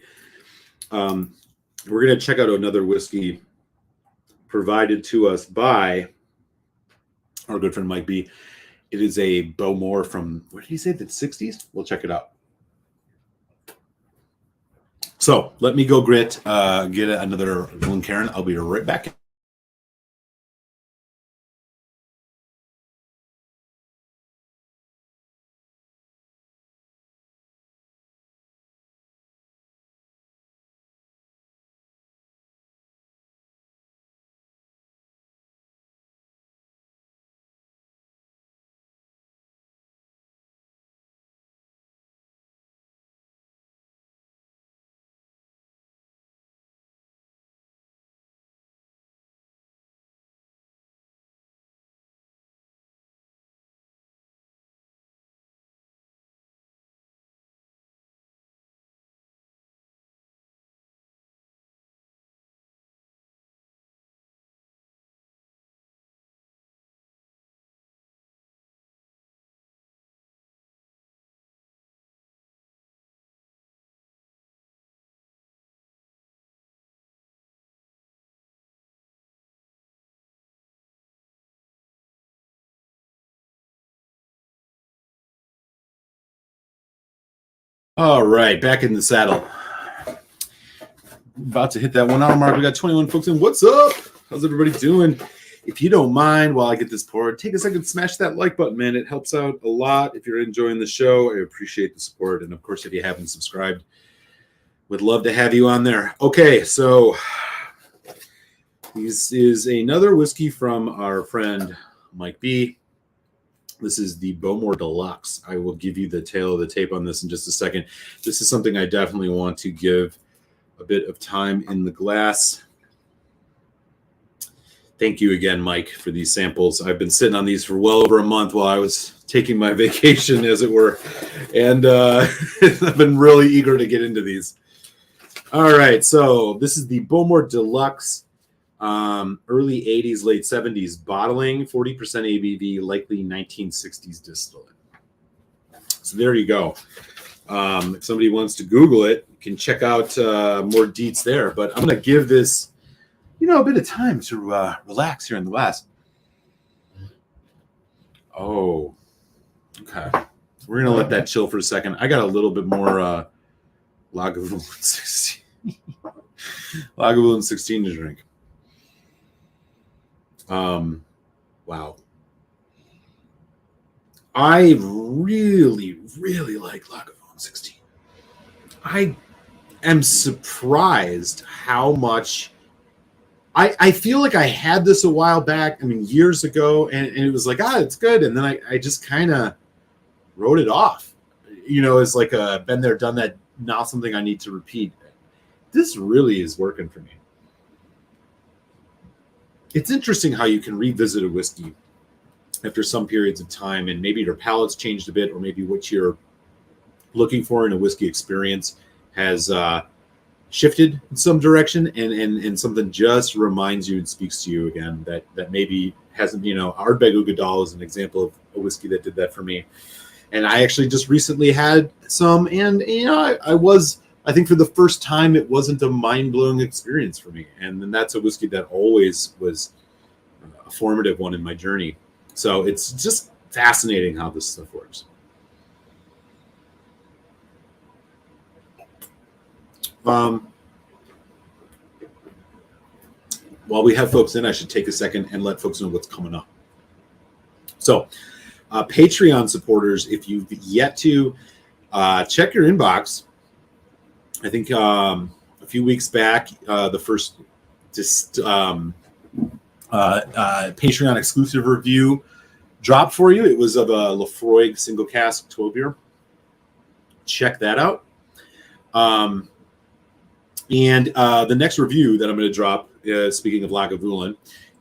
Speaker 1: We're going to check out another whiskey provided to us by our good friend Mike B. It is a Bowmore from, what did he say, the 60s? We'll check it out. So let me go get another Glencairn. I'll be right back. All right, back in the saddle. About to hit that 1 hour mark. We got 21 folks in. What's up? How's everybody doing? If you don't mind, while I get this poured, take a second, smash that like button, man. It helps out a lot. If you're enjoying the show, I appreciate the support. And of course, if you haven't subscribed, would love to have you on there. Okay, so this is another whiskey from our friend Mike B. This is the Bowmore Deluxe. I will give you the tail of the tape on this in just a second. This is something I definitely want to give a bit of time in the glass. Thank you again, Mike, for these samples. I've been sitting on these for well over a month while I was taking my vacation, as it were. And I've been really eager to get into these. All right, so this is the Bowmore Deluxe. Early 80s, late 70s bottling, 40% ABV, likely 1960s distillate. So there you go. If somebody wants to Google it, you can check out more deets there. But I'm going to give this, a bit of time to relax here in the glass. Oh, okay. We're going to let that chill for a second. I got a little bit more Lagavulin 16. Lagavulin 16 to drink. Wow. I really, really like Lagavulin 16. I am surprised how much I feel like I had this a while back, years ago, and it was like, it's good. And then I just kind of wrote it off. It's like a been there, done that, not something I need to repeat. This really is working for me. It's interesting how you can revisit a whiskey after some periods of time, and maybe your palate's changed a bit, or maybe what you're looking for in a whiskey experience has shifted in some direction, and something just reminds you and speaks to you again that maybe hasn't. Ardbeg Ugadal is an example of a whiskey that did that for me. And I actually just recently had some, and I think for the first time, it wasn't a mind-blowing experience for me. And then that's a whiskey that always was a formative one in my journey. So it's just fascinating how this stuff works. While we have folks in, I should take a second and let folks know what's coming up. So, Patreon supporters, if you've yet to check your inbox, I think a few weeks back, the first Patreon exclusive review dropped for you. It was of a Lafroig single cask 12 year. Check that out. And the next review that I'm going to drop, speaking of Lagavulin,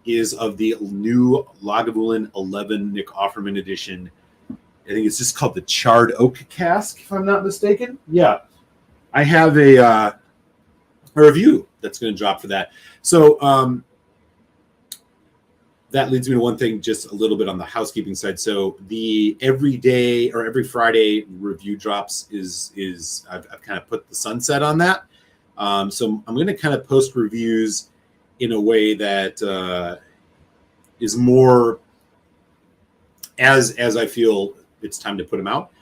Speaker 1: is of the new Lagavulin 11 Nick Offerman edition. I think it's just called the Charred Oak Cask, if I'm not mistaken. Yeah. I have a review that's going to drop for that. So that leads me to one thing, just a little bit on the housekeeping side. So the every day or every Friday review drops is I've kind of put the sunset on that. So I'm going to kind of post reviews in a way that is more as I feel it's time to put them out.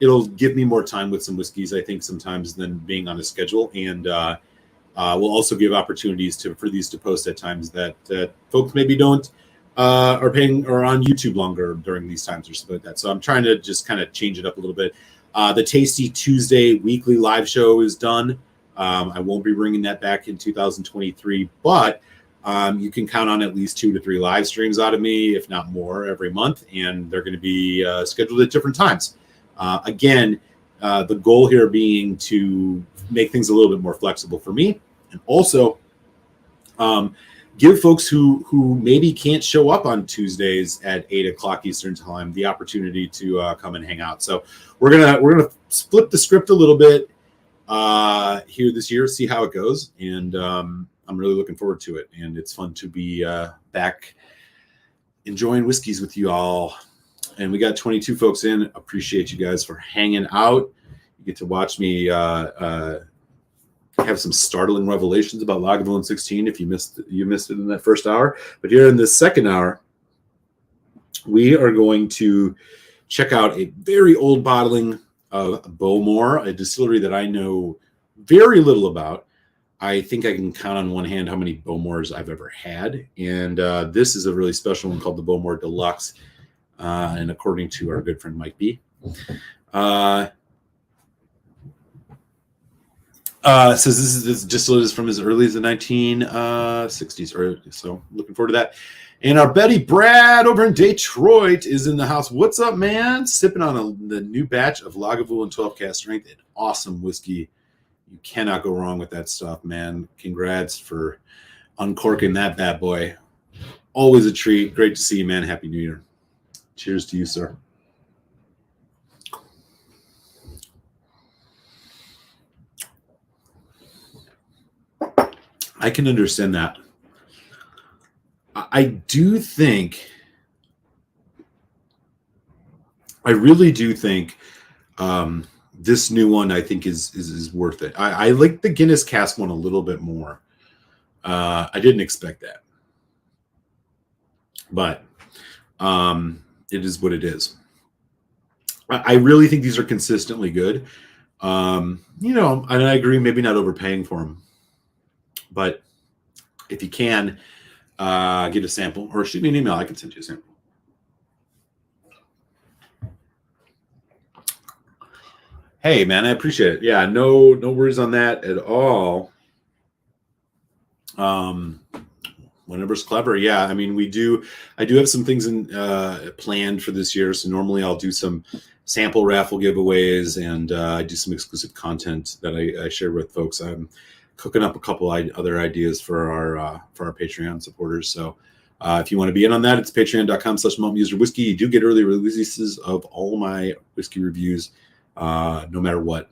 Speaker 1: It'll give me more time with some whiskeys, I think, sometimes than being on a schedule, and will also give opportunities for these to post at times that folks maybe don't are paying or on YouTube longer during these times or something like that. So I'm trying to just kind of change it up a little bit. The Tasty Tuesday weekly live show is done. I won't be bringing that back in 2023, but you can count on at least 2 to 3 live streams out of me, if not more, every month, and they're going to be scheduled at different times. Again, the goal here being to make things a little bit more flexible for me, and also give folks who maybe can't show up on Tuesdays at 8 o'clock Eastern time the opportunity to come and hang out. So we're gonna flip the script a little bit here this year, see how it goes, and I'm really looking forward to it. And it's fun to be back enjoying whiskeys with you all. And we got 22 folks in. Appreciate you guys for hanging out. You get to watch me have some startling revelations about Lagavulin 16 if you missed it in that first hour. But here in this second hour, we are going to check out a very old bottling of Bowmore, a distillery that I know very little about. I think I can count on one hand how many Bowmores I've ever had. And this is a really special one called the Bowmore Deluxe. And according to our good friend Mike B. Says this distillate is from as early as the 1960s. So looking forward to that. And our Betty Brad over in Detroit is in the house. What's up, man? Sipping on the new batch of Lagavulin 12 cask strength. An awesome whiskey. You cannot go wrong with that stuff, man. Congrats for uncorking that bad boy. Always a treat. Great to see you, man. Happy New Year. Cheers to you, sir. I can understand that. I really do think this new one I think is worth it. I like the Guinness cask one a little bit more. I didn't expect that, but it is what it is. I really think these are consistently good. And I agree, maybe not overpaying for them, but if you can get a sample or shoot me an email, I can send you a sample. Hey, man, I appreciate it. Yeah, no worries on that at all. Whenever's clever. Yeah, I mean, I do have some things planned for this year. So normally I'll do some sample raffle giveaways, and I do some exclusive content that I share with folks. I'm cooking up a couple other ideas for our Patreon supporters. So if you want to be in on that, it's patreon.com/maltmuserwhiskey. You do get early releases of all my whiskey reviews, no matter what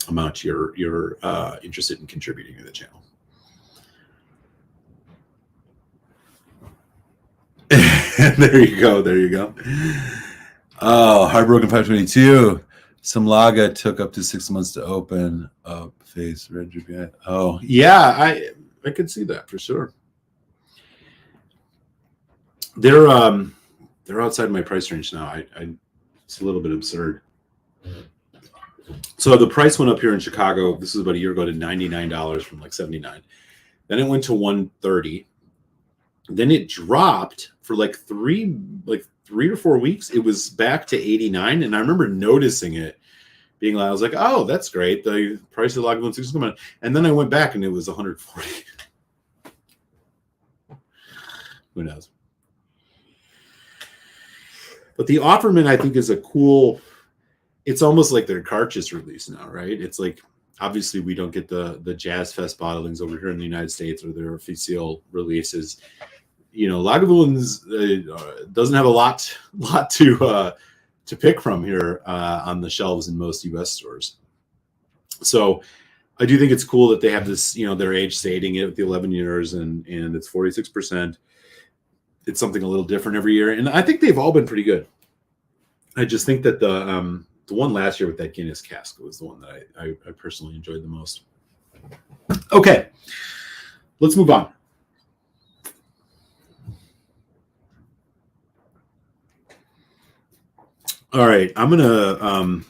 Speaker 1: amount you're interested in contributing to the channel. There you go. Oh, Heartbroken 522. Some lager took up to 6 months to open up. Face red. Oh, yeah, I could see that for sure. They're they're outside my price range now. It's a little bit absurd. So the price went up here in Chicago. This was about a year ago to $99 from like $79. Then it went to $130. Then it dropped for like three or 4 weeks. It was back to $89, and I remember noticing it, being like, I was like, "Oh, that's great. The price of Lagavulin 6 is coming up." And then I went back, and it was $140. Who knows? But the Offerman, I think, is a cool. It's almost like their Cartridge release now, right? It's like, obviously we don't get the Jazz Fest bottlings over here in the United States, or their official releases. You know, Lagavulin's doesn't have a lot to pick from here on the shelves in most U.S. stores. So I do think it's cool that they have this, you know, their age stating it with the 11 years, and it's 46%. It's something a little different every year, and I think they've all been pretty good. I just think that the one last year with that Guinness cask was the one that I personally enjoyed the most. Okay, let's move on. All right, I'm gonna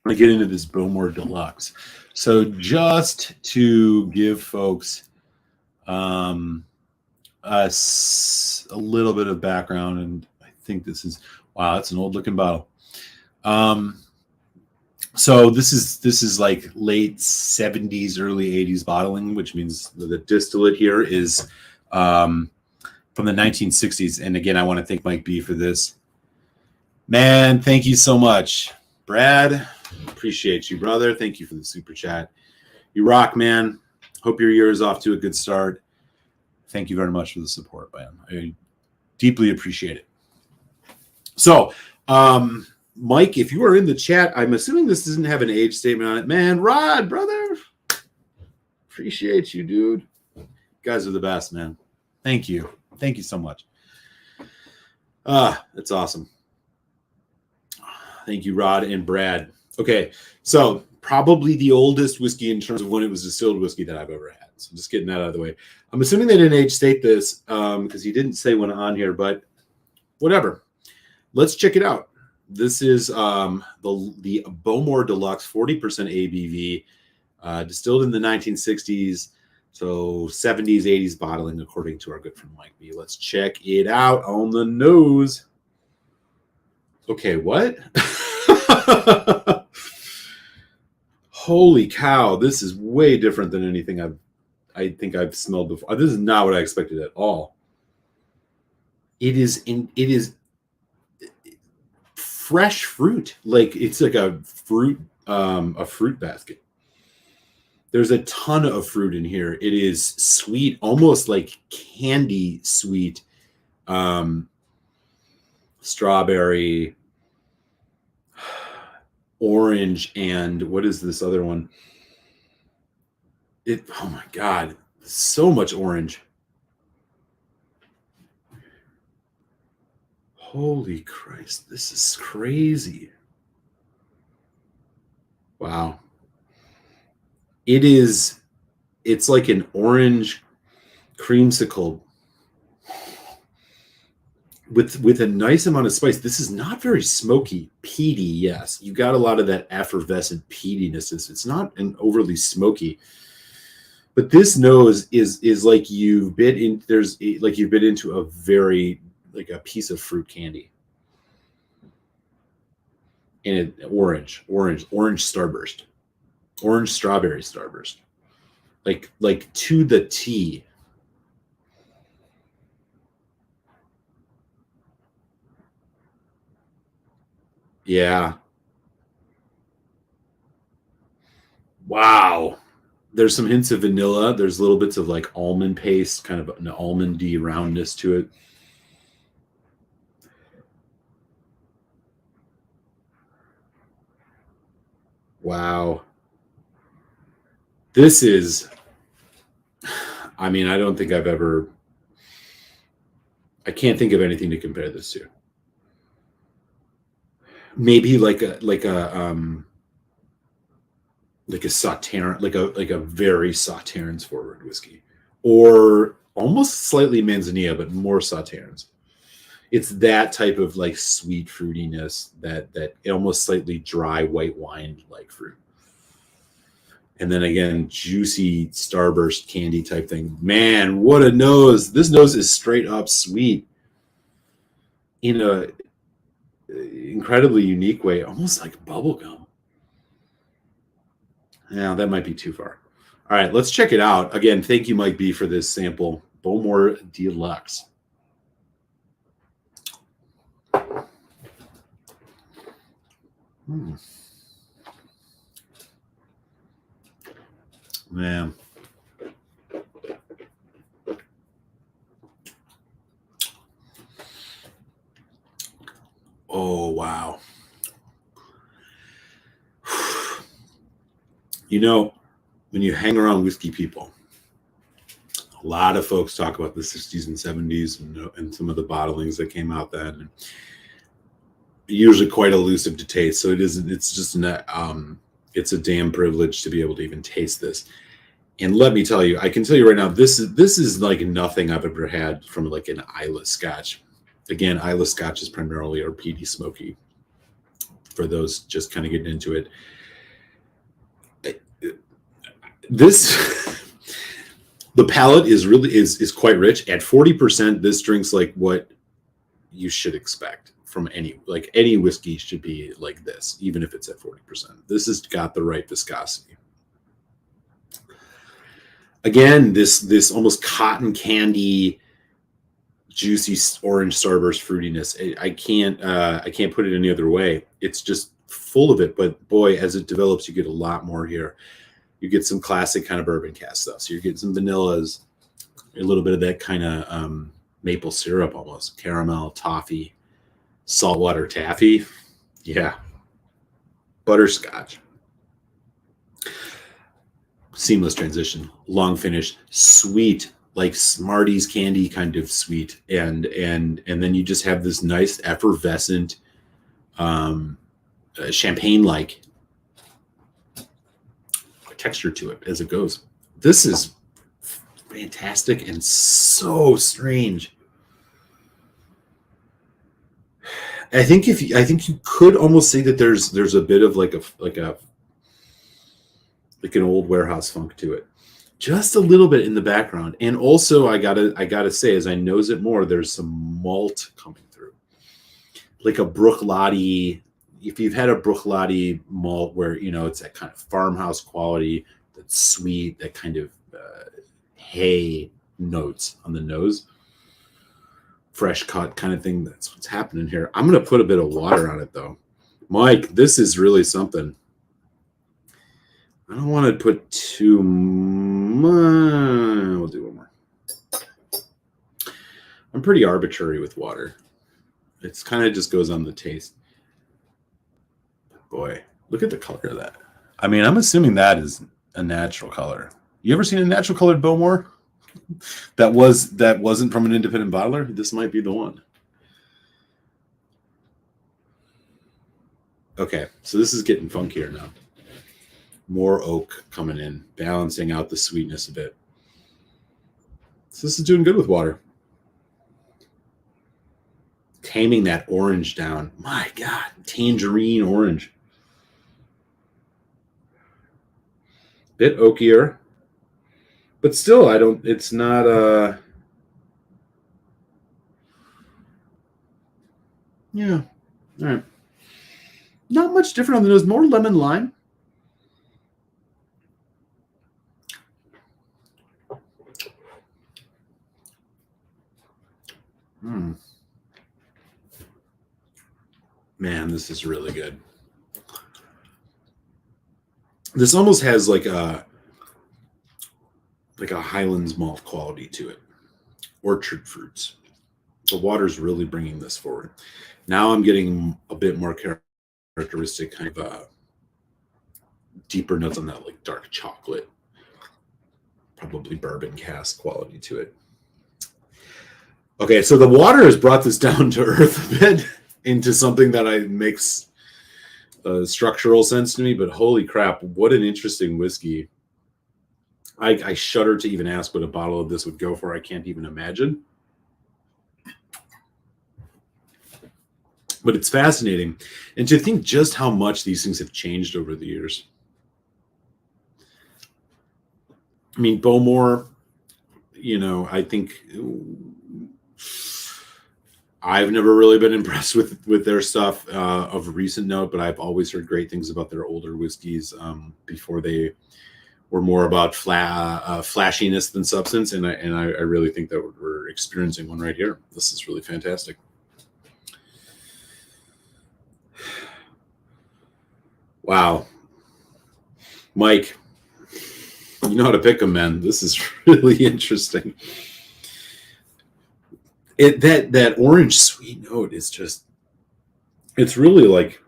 Speaker 1: get into this Bowmore Deluxe. So just to give folks a little bit of background, and I think this is, wow, that's an old looking bottle. So this is like late 70s, early 80s bottling, which means the distillate here is from the 1960s. And again, I want to thank Mike B for this. Man, thank you so much. Brad, appreciate you, brother. Thank you for the super chat. You rock, man. Hope your year is off to a good start. Thank you very much for the support, man. I deeply appreciate it. So, Mike, if you are in the chat, I'm assuming this doesn't have an age statement on it. Man, Rod, brother, appreciate you, dude. You guys are the best, man. Thank you. Thank you so much. That's awesome. Thank you, Rod and Brad. Okay, so probably the oldest whiskey in terms of when it was distilled whiskey that I've ever had. So just getting that out of the way. I'm assuming they didn't age state this because he didn't say when on here, but whatever. Let's check it out. This is the Bowmore Deluxe, 40% ABV, distilled in the 1960s, so 70s, 80s bottling, according to our good friend Mike B. Let's check it out on the nose. Okay, what? Holy cow, this is way different than anything I think I've smelled before. This is not what I expected at all. It is fresh fruit. Like it's like a fruit basket. There's a ton of fruit in here. It is sweet, almost like candy sweet. Strawberry, orange, and what is this other one? Oh my God, so much orange. Holy Christ, this is crazy. Wow. It's like an orange creamsicle with a nice amount of spice. This is not very smoky. Peaty, yes. You got a lot of that effervescent peatiness. It's not an overly smoky. But this nose is like you've bit into a very, like a piece of fruit candy. And orange starburst. Orange strawberry starburst. Like to the T. Yeah. Wow. There's some hints of vanilla. There's little bits of like almond paste, kind of an almondy roundness to it. Wow. This is, I mean, I don't think I can't think of anything to compare this to. Maybe like a Sauternes, like a very Sauternes forward whiskey, or almost slightly Manzanilla, but more Sauternes. It's that type of like sweet fruitiness that almost slightly dry white wine like fruit. And then again, juicy starburst candy type thing. Man, what a nose. This nose is straight up sweet in a incredibly unique way, almost like bubblegum. Yeah, that might be too far. All right, let's check it out. Again, thank you, Mike B, for this sample. Bowmore Deluxe. Man. Oh, wow. You know, when you hang around whiskey people, a lot of folks talk about the 60s and 70s and some of the bottlings that came out then. And usually quite elusive to taste. So it's just it's a damn privilege to be able to even taste this. And let me tell you, I can tell you right now, this is like nothing I've ever had from like an Islay Scotch. Again, Islay Scotch is primarily our peaty smoky. For those just kind of getting into it, the palate is quite rich. At 40%, this drink's like what you should expect from any whiskey should be like this, even if it's at 40%. This has got the right viscosity. Again, this almost cotton candy, juicy orange starburst fruitiness. I can't put it any other way. It's just full of it. But boy, as it develops, you get a lot more here. You get some classic kind of bourbon cast stuff. So you're getting some vanillas, a little bit of that kind of maple syrup, almost caramel, toffee, saltwater taffy. Yeah. Butterscotch. Seamless transition, long finish, sweet, like Smarties candy kind of sweet, and then you just have this nice effervescent champagne-like texture to it as it goes. This is fantastic and so strange. I think you could almost say that there's a bit of like an old warehouse funk to it, just a little bit in the background. And also, I gotta say, as I nose it more, there's some malt coming through, like a Bruichladdich. If you've had a Bruichladdich malt, where it's that kind of farmhouse quality, that's sweet, that kind of hay notes on the nose, fresh cut kind of thing. That's what's happening here. I'm gonna put a bit of water on it though, Mike. This is really something. I don't want to put too much. We'll do one more. I'm pretty arbitrary with water. It's kind of just goes on the taste. Boy, look at the color of that. I mean, I'm assuming that is a natural color. You ever seen a natural colored Bowmore? That wasn't from an independent bottler? This might be the one. Okay, so this is getting funkier now. More oak coming in, balancing out the sweetness a bit. So this is doing good with water. Taming that orange down. My God, tangerine orange. Bit oakier. But still, it's not yeah. All right. Not much different on the nose, more lemon lime. Man, this is really good. This almost has like a Highlands malt quality to it. Orchard fruits. The water's really bringing this forward. Now I'm getting a bit more characteristic kind of deeper notes on that, like dark chocolate, probably bourbon cask quality to it. Okay, so the water has brought this down to earth a bit into something that makes structural sense to me, but holy crap, what an interesting whiskey. I shudder to even ask what a bottle of this would go for. I can't even imagine. But it's fascinating. And to think just how much these things have changed over the years. I mean, Bowmore, I think I've never really been impressed with their stuff of recent note, but I've always heard great things about their older whiskeys before they were more about flashiness than substance. And I really think that we're experiencing one right here. This is really fantastic. Wow. Mike, you know how to pick them, man. This is really interesting. That orange sweet note is just, it's really like,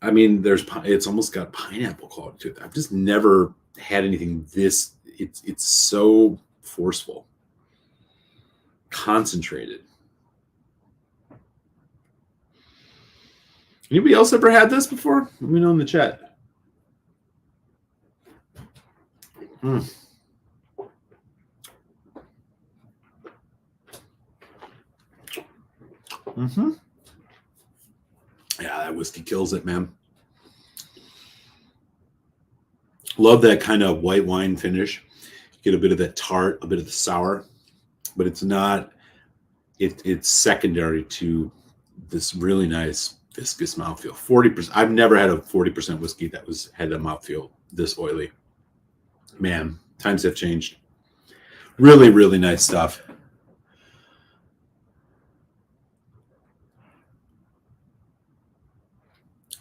Speaker 1: I mean, it's almost got pineapple quality to it. I've just never had anything this, it's so forceful, concentrated. Anybody else ever had this before? Let me know in the chat. Mm-hmm. Yeah, that whiskey kills it, man. Love that kind of white wine finish. Get a bit of that tart, a bit of the sour, but it's not, it's secondary to this really nice viscous mouthfeel. 40%. I've never had a 40% whiskey that had a mouthfeel this oily. Man, times have changed. Really, really nice stuff.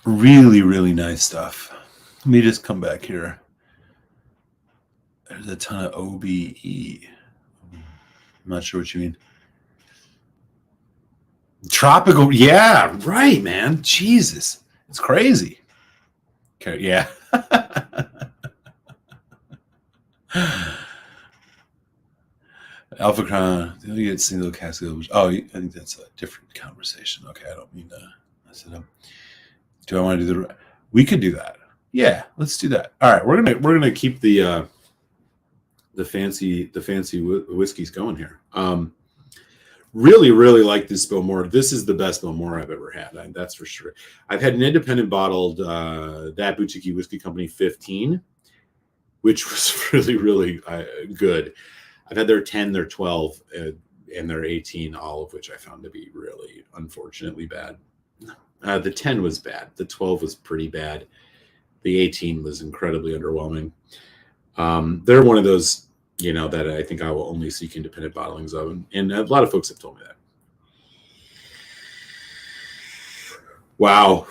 Speaker 1: Really, really nice stuff. Let me just come back here. There's a ton of OBE. I'm not sure what you mean. Tropical, yeah, right, man. Jesus, it's crazy. Okay, yeah. Alpha Crown, you get single cask. Oh, I think that's a different conversation. Okay, I don't mean to mess it up. Do I want to do we could do that. Yeah, let's do that. All right, we're gonna keep the fancy whiskeys going here. Really, really like this Bowmore. This is the best Bowmore I've ever had. That's for sure. I've had an independent bottled That Boutique Whiskey Company 15, which was really, really good. I've had their 10, their 12, and their 18, all of which I found to be really, unfortunately bad. The 10 was bad. The 12 was pretty bad. The 18 was incredibly underwhelming. They're one of those, that I think I will only seek independent bottlings of. And a lot of folks have told me that. Wow.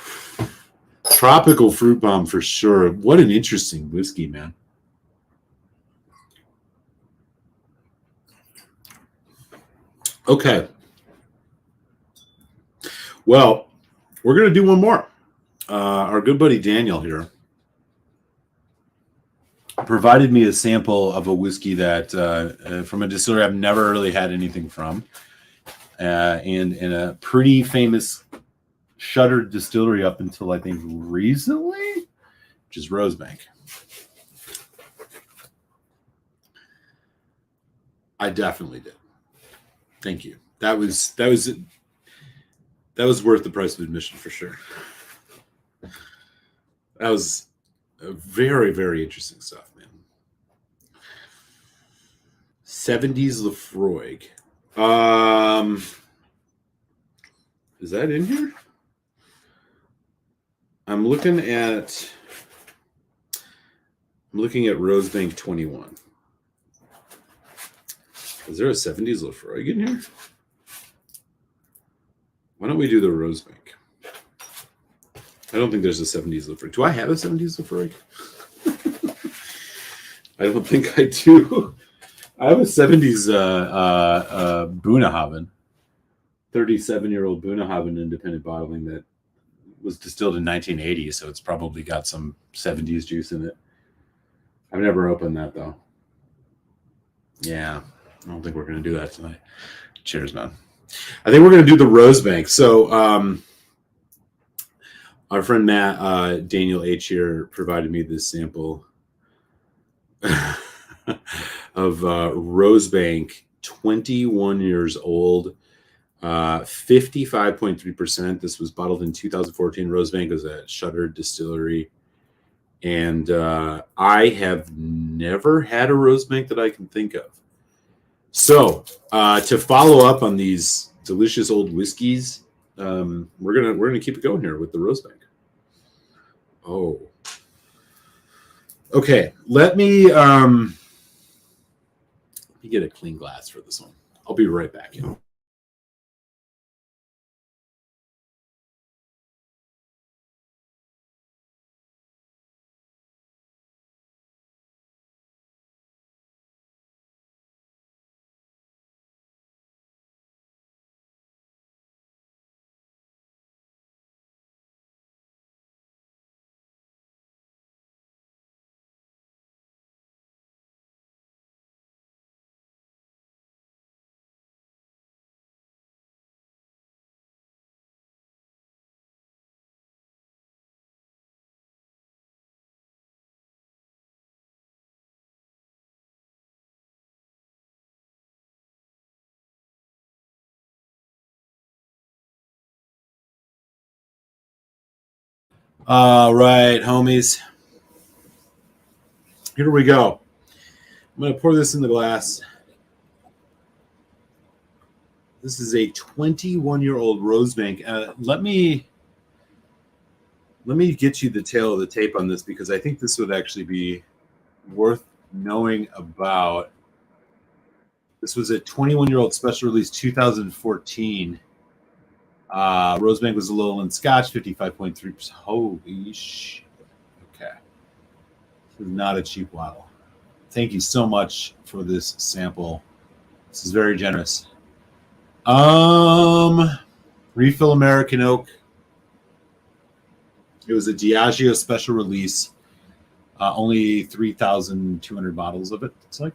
Speaker 1: Tropical fruit bomb for sure. What an interesting whiskey, man. Okay. Well, we're going to do one more. Our good buddy Daniel here provided me a sample of a whiskey that from a distillery I've never really had anything from, and in a pretty famous shuttered distillery up until I think recently, which is Rosebank. I definitely did. Thank you. That was worth the price of admission for sure. That was very, very interesting stuff, man. 70s Lafroig. Is that in here? I'm looking at Rosebank 21. Is there a 70s Lafroig in here? Why don't we do the Rosebank? I don't think there's a 70s Lafroig. Do I have a 70s Lafroig? I don't think I do. I have a 70s Bunnahabhain, 37-year-old Bunnahabhain independent bottling that was distilled in 1980, so it's probably got some 70s juice in it. I've never opened that, though. Yeah, I don't think we're going to do that tonight. Cheers, man. I think we're going to do the Rosebank. So our friend Matt, Daniel H. here, provided me this sample of Rosebank, 21 years old. 55.3%. This was bottled in 2014. Rosebank is a shuttered distillery. And I have never had a Rosebank that I can think of. So to follow up on these delicious old whiskeys, we're gonna keep it going here with the Rosebank. Oh, okay. Let me get a clean glass for this one. I'll be right back. All right, homies. Here we go. I'm going to pour this in the glass. This is a 21-year-old Rosebank. Let me get you the tail of the tape on this because I think this would actually be worth knowing about. This was a 21-year-old special release 2014. Rosebank was a Lowland Scotch, 55.3%. Holy shit. Okay. This is not a cheap bottle. Thank you so much for this sample. This is very generous. Refill American Oak. It was a Diageo special release. Only 3,200 bottles of it, it's like.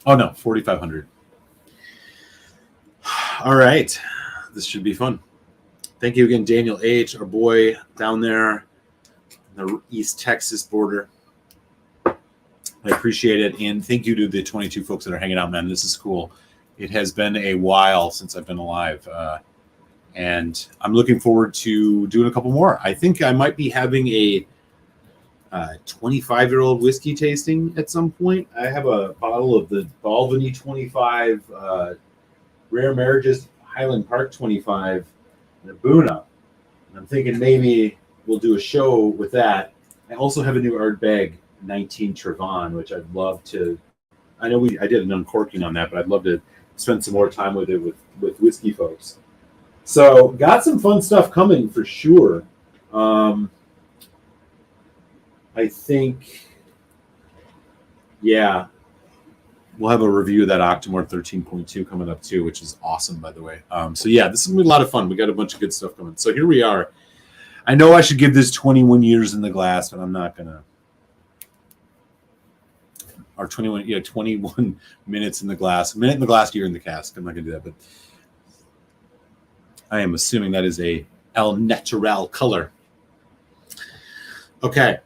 Speaker 1: Oh, no, 4,500. All right. This should be fun. Thank you again, Daniel H., our boy down there on the East Texas border. I appreciate it. And thank you to the 22 folks that are hanging out, man. This is cool. It has been a while since I've been alive. And I'm looking forward to doing a couple more. I think I might be having a 25-year-old whiskey tasting at some point. I have a bottle of the Albany 25, Rare Marriages Highland Park 25, and a Boona. And I'm thinking maybe we'll do a show with that. I also have a new Ardbeg 19 Trevon, which I'd love to. I know I did an uncorking on that, but I'd love to spend some more time with it with whiskey folks. So got some fun stuff coming for sure. I think, yeah, we'll have a review of that Octomore 13.2 coming up too, which is awesome, by the way. So yeah, this is gonna be a lot of fun. We got a bunch of good stuff coming. So here we are. I know I should give this 21 years in the glass, but I'm not gonna. Or 21 minutes in the glass. A minute in the glass, year in the cask. I'm not gonna do that, but I am assuming that is a El Natural color. Okay.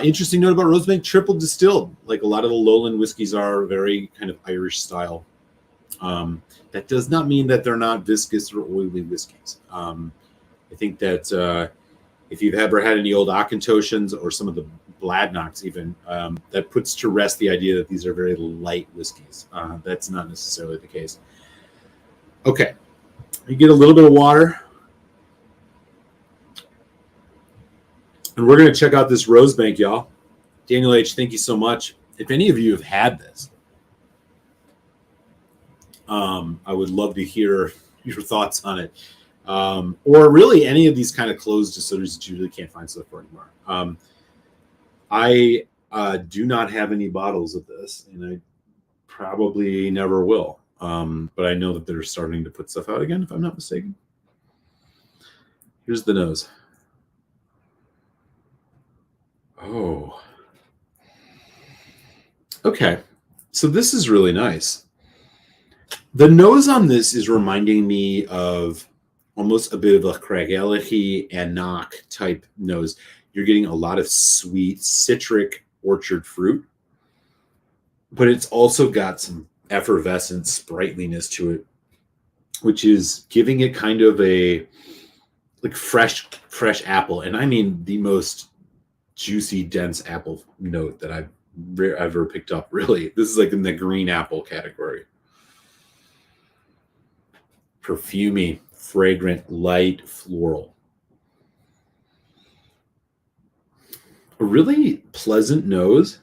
Speaker 1: Interesting note about Rosebank, triple distilled. Like a lot of the lowland whiskeys are very kind of Irish style. That does not mean that they're not viscous or oily whiskeys. I think that if you've ever had any old Auchentoshan's or some of the Bladnocks even, that puts to rest the idea that these are very light whiskeys. That's not necessarily the case. Okay. You get a little bit of water. And we're going to check out this Rosebank, y'all. Daniel H., thank you so much. If any of you have had this, I would love to hear your thoughts on it. Or really any of these kind of closed distilleries that you really can't find stuff for anymore. I do not have any bottles of this, and I probably never will. But I know that they're starting to put stuff out again, if I'm not mistaken. Here's the nose. Oh. Okay. So this is really nice. The nose on this is reminding me of almost a bit of a Craigellachie and Knock type nose. You're getting a lot of sweet citric orchard fruit, but it's also got some effervescent sprightliness to it, which is giving it kind of a like fresh apple. And I mean the most juicy, dense apple note that I've ever picked up, really. This is like in the green apple category. Perfumey, fragrant, light, floral. A really pleasant nose.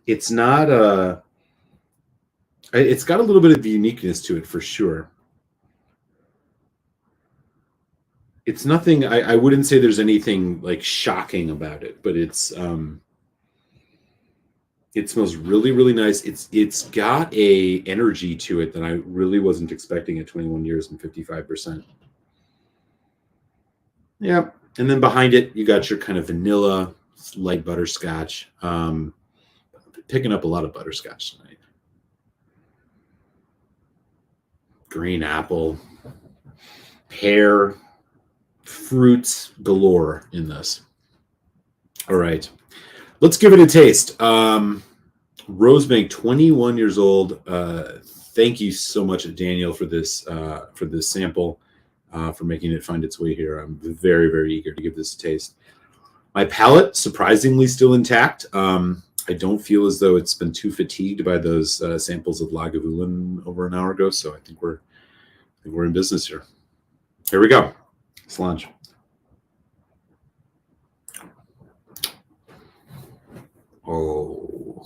Speaker 1: It's not it's got a little bit of uniqueness to it for sure. It's nothing, I wouldn't say there's anything like shocking about it, but it smells really, really nice. It's got a energy to it that I really wasn't expecting at 21 years and 55%. Yeah. And then behind it, you got your kind of vanilla, light butterscotch. Picking up a lot of butterscotch tonight. Green apple, pear, fruits galore in this. All right, let's give it a taste. Rosebank, 21 years old. Thank you so much, Daniel, for this sample, for making it find its way here. I'm very, very eager to give this a taste. My palate, surprisingly, still intact. I don't feel as though it's been too fatigued by those samples of Lagavulin over an hour ago. So I think we're in business here. Here we go. Slange. Oh.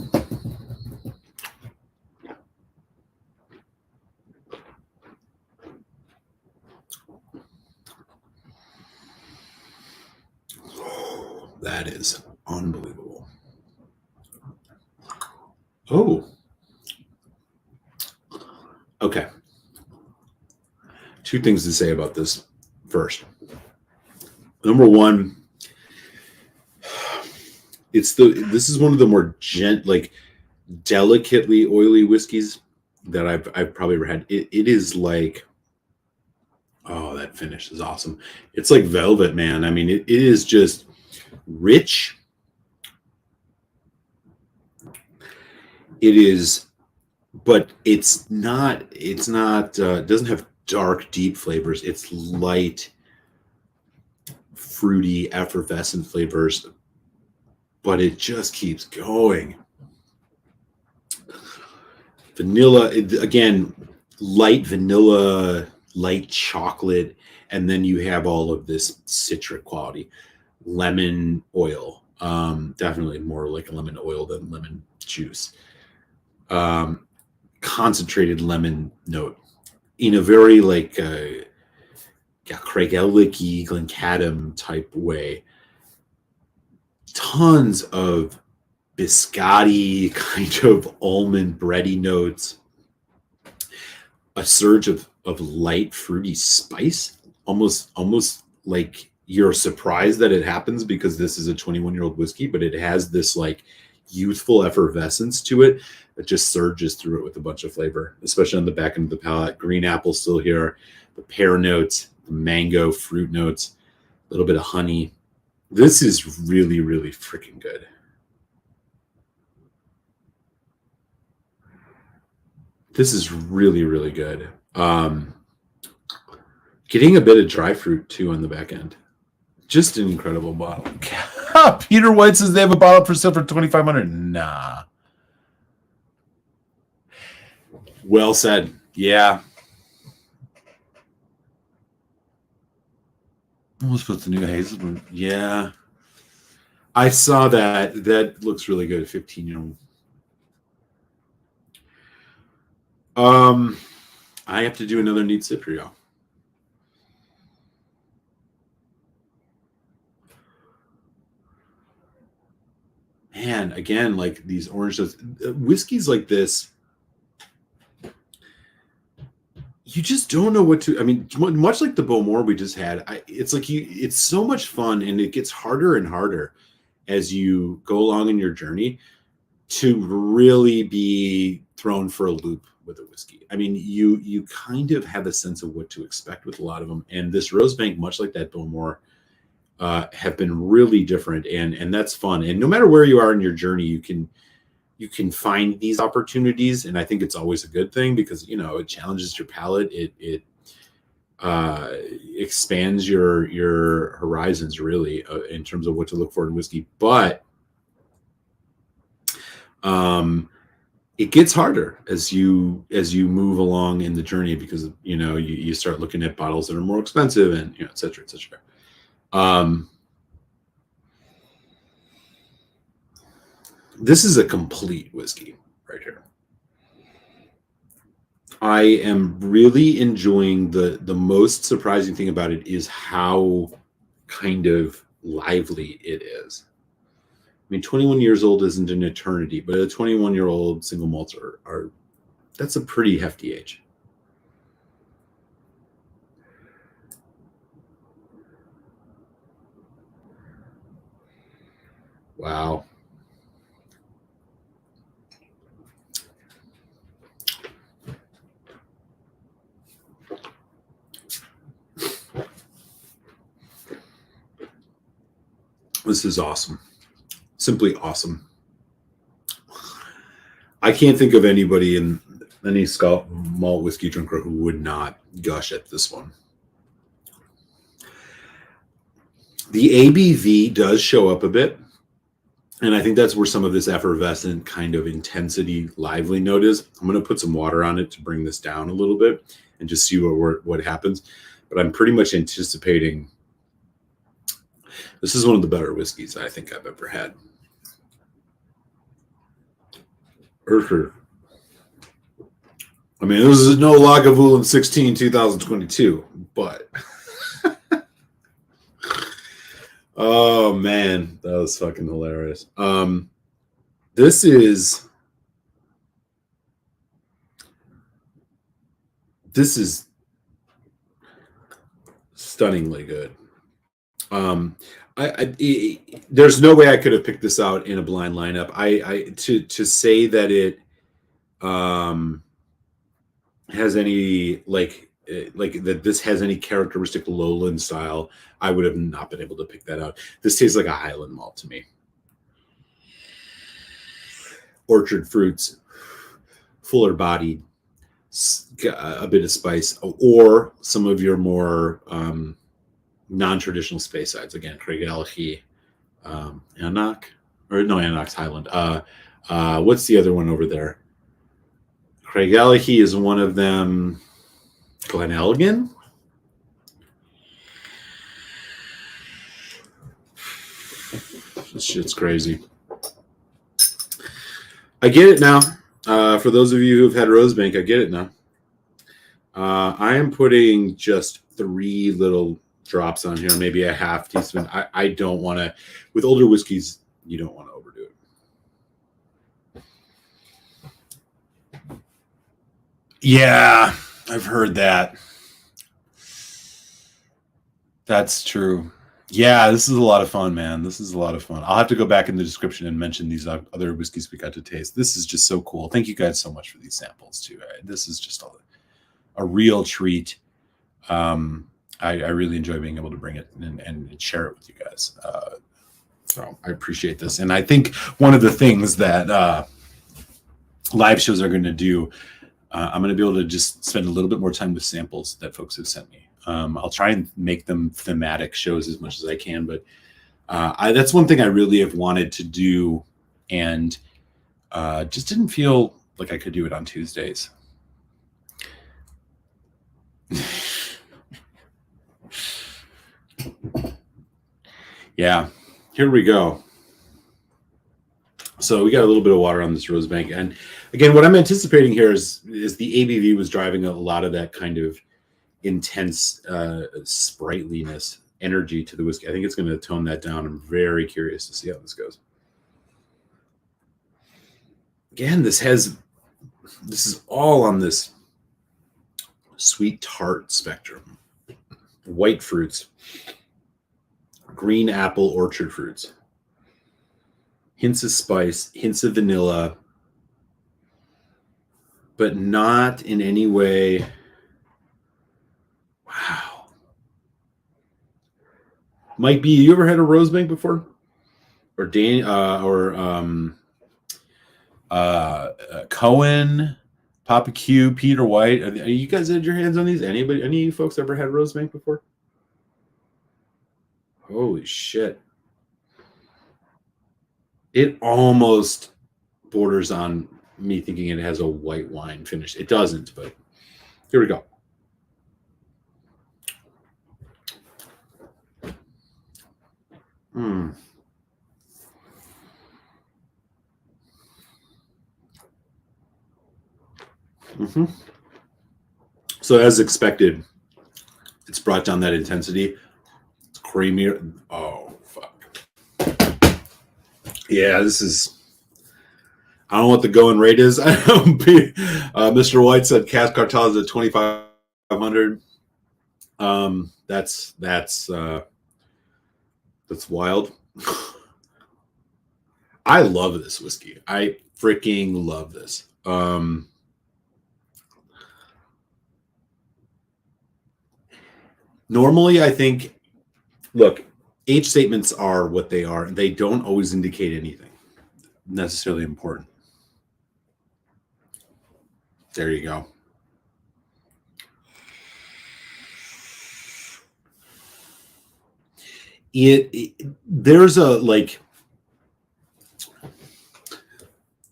Speaker 1: That is unbelievable. Oh. Okay. Two things to say about this first. Number one, this is one of the more delicately oily whiskeys that I've probably ever had. It is like, oh, that finish is awesome. It's like velvet, man. I mean, it is just rich. It is, but it doesn't have dark, deep flavors. It's light, fruity, effervescent flavors, but it just keeps going. Vanilla, again, light vanilla, light chocolate, and then you have all of this citric quality. Lemon oil, definitely more like a lemon oil than lemon juice. Concentrated lemon note in a very like Craig Ellicky, Glencadam type way. Tons of biscotti, kind of almond bready notes. A surge of light fruity spice, almost like you're surprised that it happens because this is a 21-year-old whiskey, but it has this like youthful effervescence to it that just surges through it with a bunch of flavor, especially on the back end of the palate. Green apple still here, the pear notes, the mango fruit notes, a little bit of honey. This is really, really freaking good. This is really, really good. Getting a bit of dry fruit too on the back end. Just an incredible bottle. Peter White says they have a bottle for sale for $2,500. Nah. Well said. Yeah. Almost put the new hazelwood. Yeah. I saw that. That looks really good. 15-year-old. I have to do another neat sip here, y'all. Man, again, like these oranges, whiskeys like this, you just don't know what to. I mean, much like the Bowmore we just had, it's like it's so much fun, and it gets harder and harder as you go along in your journey to really be thrown for a loop with a whiskey. I mean, you kind of have a sense of what to expect with a lot of them, and this Rosebank, much like that Bowmore, have been really different, and that's fun. And no matter where you are in your journey, you can you can find these opportunities, and I think it's always a good thing because, you know, it challenges your palate. It expands your horizons really in terms of what to look for in whiskey. But it gets harder as you move along in the journey because, you know, you start looking at bottles that are more expensive and, you know, et cetera, et cetera. This is a complete whiskey right here. I am really enjoying the most surprising thing about it is how kind of lively it is. I mean, 21 years old isn't an eternity, but a 21-year-old single malts are that's a pretty hefty age. Wow. This is awesome. Simply awesome. I can't think of anybody in any malt whiskey drinker who would not gush at this one. The ABV does show up a bit, and I think that's where some of this effervescent kind of intensity, lively note is. I'm going to put some water on it to bring this down a little bit and just see what happens. But I'm pretty much anticipating this is one of the better whiskeys I think I've ever had. I mean, this is no Lagavulin 16 2022, but oh man, that was fucking hilarious. This is stunningly good. There's no way I could have picked this out in a blind lineup. To say that it has any like that this has any characteristic lowland style, I would have not been able to pick that out. This tastes like a Highland malt to me. Orchard fruits, fuller bodied, a bit of spice, or some of your more non-traditional space sides. Again, Craigellachie, Anach, or no, Anach's Highland. What's the other one over there? Craigellachie is one of them. Glenelgan? This shit's crazy. I get it now. For those of you who've had Rosebank, I get it now. I am putting just 3 little drops on here, maybe a half teaspoon. I don't want to, with older whiskeys, you don't want to overdo it. Yeah, I've heard that. That's true. Yeah, this is a lot of fun, man. This is a lot of fun. I'll have to go back in the description and mention these other whiskeys we got to taste. This is just so cool. Thank you guys so much for these samples too. This is just a real treat. I really enjoy being able to bring it and share it with you guys. So I appreciate this. And I think one of the things that live shows are going to do, I'm going to be able to just spend a little bit more time with samples that folks have sent me. I'll try and make them thematic shows as much as I can, but that's one thing I really have wanted to do and just didn't feel like I could do it on Tuesdays. Yeah, here we go. So we got a little bit of water on this Rosebank. And again, what I'm anticipating here is the ABV was driving a lot of that kind of intense sprightliness, energy to the whiskey. I think it's going to tone that down. I'm very curious to see how this goes. Again, this is all on this sweet tart spectrum. White fruits, green apple orchard fruits, hints of spice, hints of vanilla, but not in any way. Wow. Mike B, you ever had a Rosebank before? Or Dan, Cohen, Papa Q, Peter White. Are you guys had your hands on these? Any of you folks ever had Rosebank before? Holy shit. It almost borders on me thinking it has a white wine finish. It doesn't, but here we go. So as expected, it's brought down that intensity. It's creamier. Oh, fuck. Yeah, this is... I don't know what the going rate is. Mr. White said Cask Cartel is at 2,500. That's wild. I love this whiskey. I freaking love this. Normally, I think, look, age statements are what they are. They don't always indicate anything necessarily important. There you go.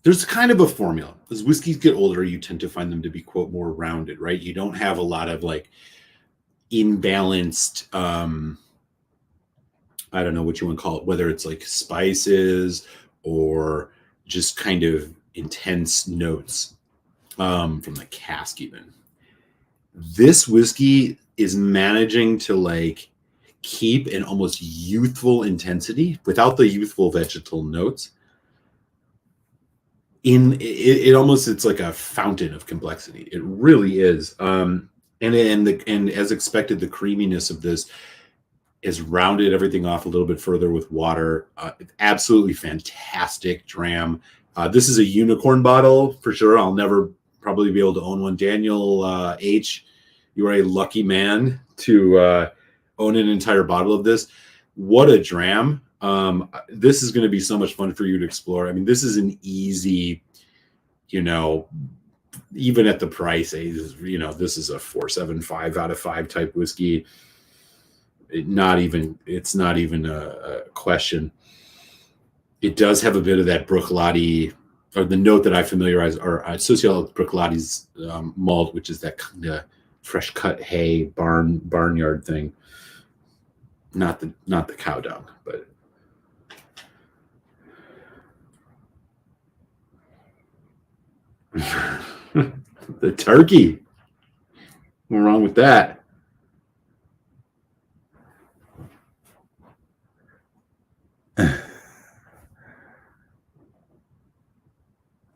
Speaker 1: There's kind of a formula. As whiskeys get older, you tend to find them to be, quote, more rounded, right? You don't have a lot of like imbalanced, I don't know what you want to call it, whether it's like spices or just kind of intense notes from the cask even. This whiskey is managing to like keep an almost youthful intensity without the youthful vegetal notes. It almost, it's like a fountain of complexity. It really is. And as expected, the creaminess of this is rounded everything off a little bit further with water. Absolutely fantastic dram. This is a unicorn bottle for sure. I'll never probably be able to own one. Daniel H., you are a lucky man to own an entire bottle of this. What a dram. This is going to be so much fun for you to explore. I mean, this is an easy, even at the price, this is a 4.75 out of 5 type whiskey. It's not even a question. It does have a bit of that Bruichladdich, or the note that I associate with Bruichladdich malt, which is that kind of fresh cut hay barnyard thing. Not the cow dung, but the turkey. What's wrong with that?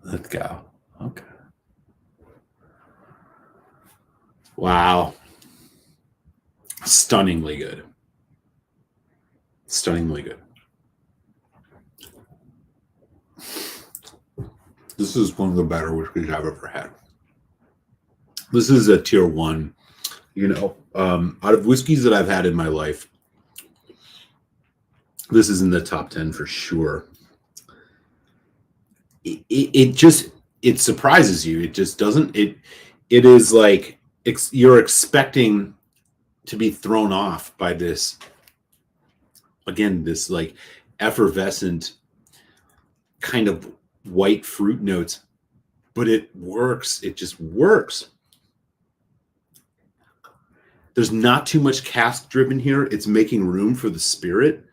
Speaker 1: Let's go. Okay. Wow. Stunningly good. Stunningly good. This is one of the better whiskeys I've ever had. This is a tier 1. Out of whiskeys that I've had in my life, this is in the top 10 for sure. It surprises you. It just doesn't. It is like you're expecting to be thrown off by this. Again, this like effervescent kind of white fruit notes, but it works. It just works. There's not too much cask driven here. It's making room for the spirit,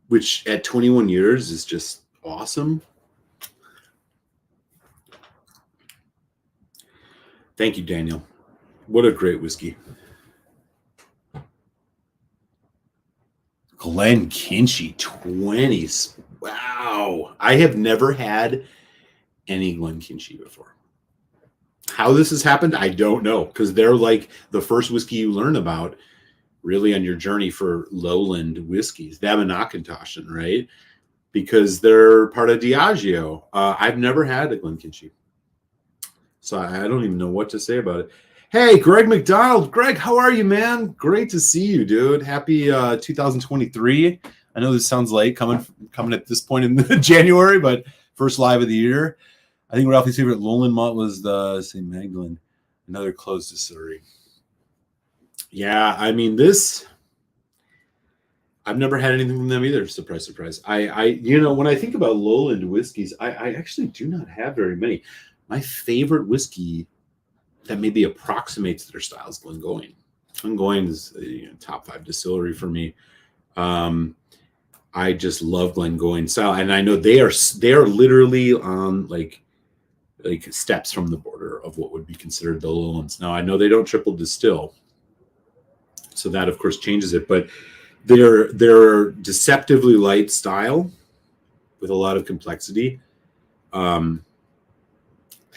Speaker 1: which at 21 years is just awesome. Thank you, Daniel. What a great whiskey. Glenkinchie 20s. Wow. I have never had any Glenkinchie before. How this has happened, I don't know, because they're like the first whiskey you learn about really on your journey for lowland whiskeys, the Abenakintoshan, right? Because they're part of Diageo. I've never had a Glenkinchie, so I don't even know what to say about it. Hey, Greg McDonald. Greg, how are you, man? Great to see you, dude. Happy 2023. I know this sounds late coming at this point in January, but first live of the year. I think Ralphie's favorite Lowland malt was the St. Magdalene, another closed distillery. Yeah, I mean this. I've never had anything from them either. Surprise, surprise. When I think about Lowland whiskeys, I actually do not have very many. My favorite whiskey that maybe approximates their style is Glengoyne. Glengoyne is a top 5 distillery for me. I just love Glengoyne style, and I know they are literally on like steps from the border of what would be considered the lowlands. Now I know they don't triple distill, so that of course changes it, but their deceptively light style with a lot of complexity. I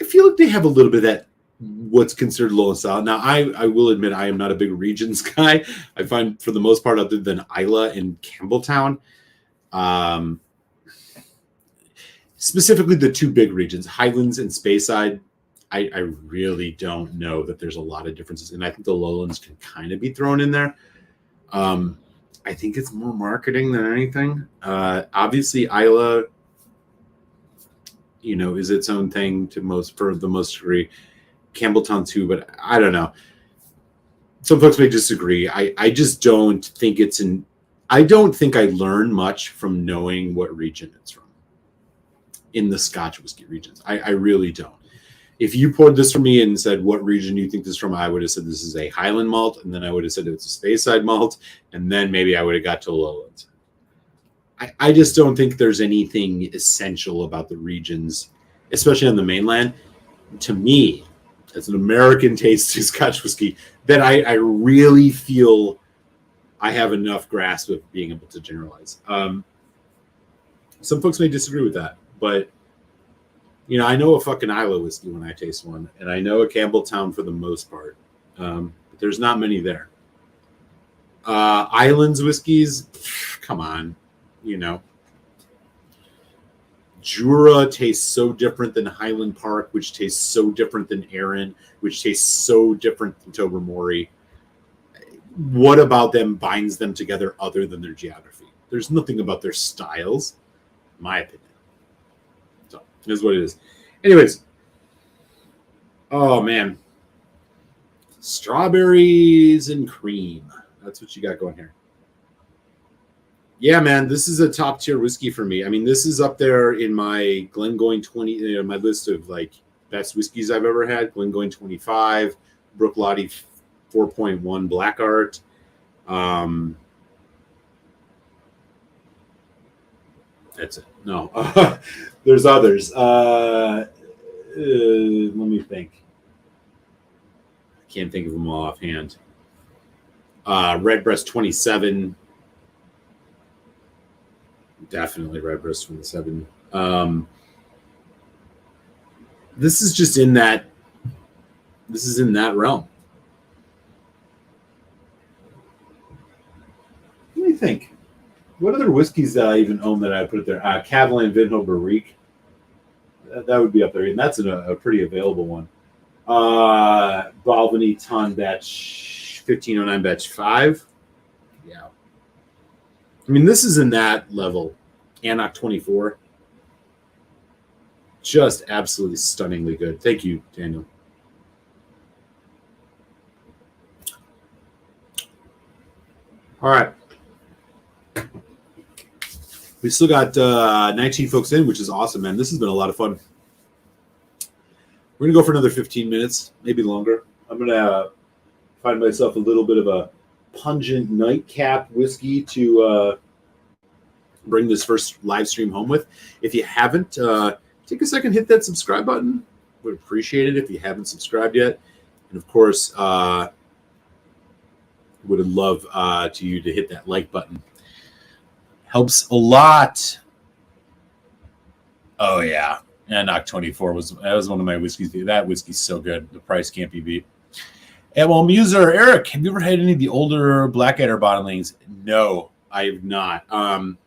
Speaker 1: feel like they have a little bit of that what's considered lowland style. Now I will admit I am not a big regions guy. I find for the most part, other than Islay and Campbelltown, specifically the 2 big regions, Highlands and Speyside, I really don't know that there's a lot of differences. And I think the lowlands can kind of be thrown in there. I think it's more marketing than anything. Obviously, Islay, is its own thing for the most degree. Campbelltown too, but I don't know. Some folks may disagree. I just don't think I don't think I learn much from knowing what region it's from in the Scotch whiskey regions. I really don't. If you poured this for me and said, what region do you think this is from? I would have said this is a Highland malt, and then I would have said it's a Speyside malt, and then maybe I would have got to lowlands. I just don't think there's anything essential about the regions, especially on the mainland. To me, as an American taste to Scotch whiskey, that I really feel I have enough grasp of being able to generalize. Some folks may disagree with that, but I know a fucking Islay whiskey when I taste one, and I know a Campbelltown for the most part. But there's not many there. Islands whiskeys, come on, Jura tastes so different than Highland Park, which tastes so different than Arran, which tastes so different than Tobermory. What about them binds them together other than their geography? There's nothing about their styles, in my opinion. So, it is what it is. Anyways. Oh, man. Strawberries and cream. That's what you got going here. Yeah, man, this is a top tier whiskey for me. I mean, this is up there in my Glengoyne 20, my list of like best whiskeys I've ever had. Glengoyne 25, Brooklady 4.1 Black Art. That's it. No, there's others. Let me think. I can't think of them all offhand. Redbreast 27. Definitely Redbreast 27. This is just in that. This is in that realm. Let me think. What other whiskeys that I even own that I put there? Cavalan Vinho Barrique. That would be up there, and that's a pretty available one. Balvenie Ton Batch 1509 Batch 5. Yeah. I mean, this is in that level. Annock 24. Just absolutely stunningly good. Thank you, Daniel. All right. We still got 19 folks in, which is awesome, man. This has been a lot of fun. We're going to go for another 15 minutes, maybe longer. I'm going to find myself a little bit of a pungent nightcap whiskey to bring this first live stream home with. If you haven't, take a second, hit that subscribe button. Would appreciate it if you haven't subscribed yet. And of course, would love you to hit that like button. Helps a lot. Oh yeah, Annock 24 was one of my whiskeys. That whiskey's so good. The price can't be beat. And well, Muser, Eric, have you ever had any of the older Blackadder bottlings? No, I have not. I've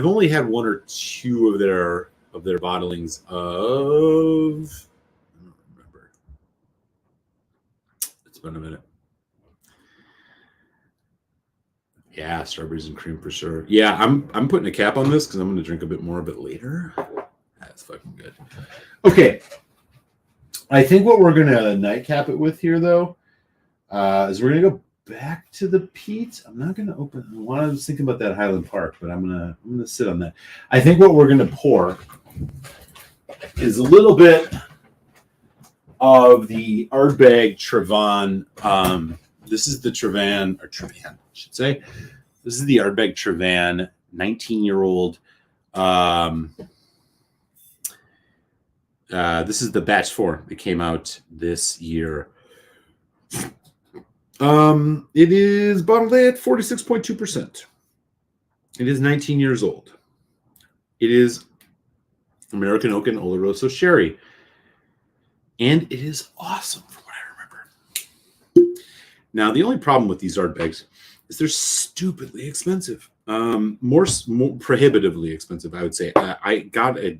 Speaker 1: only had one or two of their bottlings of. I don't remember. It's been a minute. Yeah, strawberries and cream for sure. Yeah, I'm putting a cap on this because I'm going to drink a bit more of it later. That's fucking good. Okay. I think what we're gonna nightcap it with here, though, is we're gonna go back to the peat. I'm not gonna open. I was thinking about that Highland Park, but I'm gonna sit on that. I think what we're gonna pour is a little bit of the Ardbeg Trevan. This is the Trevan, I should say. This is the Ardbeg Trevan, 19-year-old. This is the batch 4. It came out this year. It is bottled at 46.2%. It is 19 years old. It is American Oak and Oloroso Sherry. And it is awesome from what I remember. Now, the only problem with these Ardbegs is they're stupidly expensive. More prohibitively expensive, I would say. I got a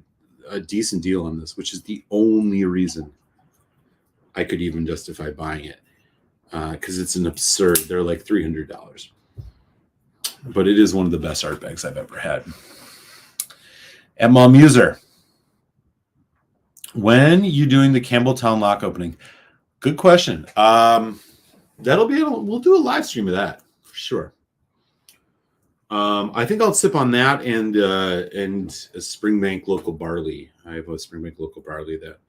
Speaker 1: decent deal on this, which is the only reason I could even justify buying it. Because it's an absurd. They're like $300. But it is one of the best Ardbegs I've ever had. Emma Muser. When you doing the Campbelltown lock opening? Good question. We'll do a live stream of that for sure. I think I'll sip on that and a Springbank local barley. I have a Springbank local barley that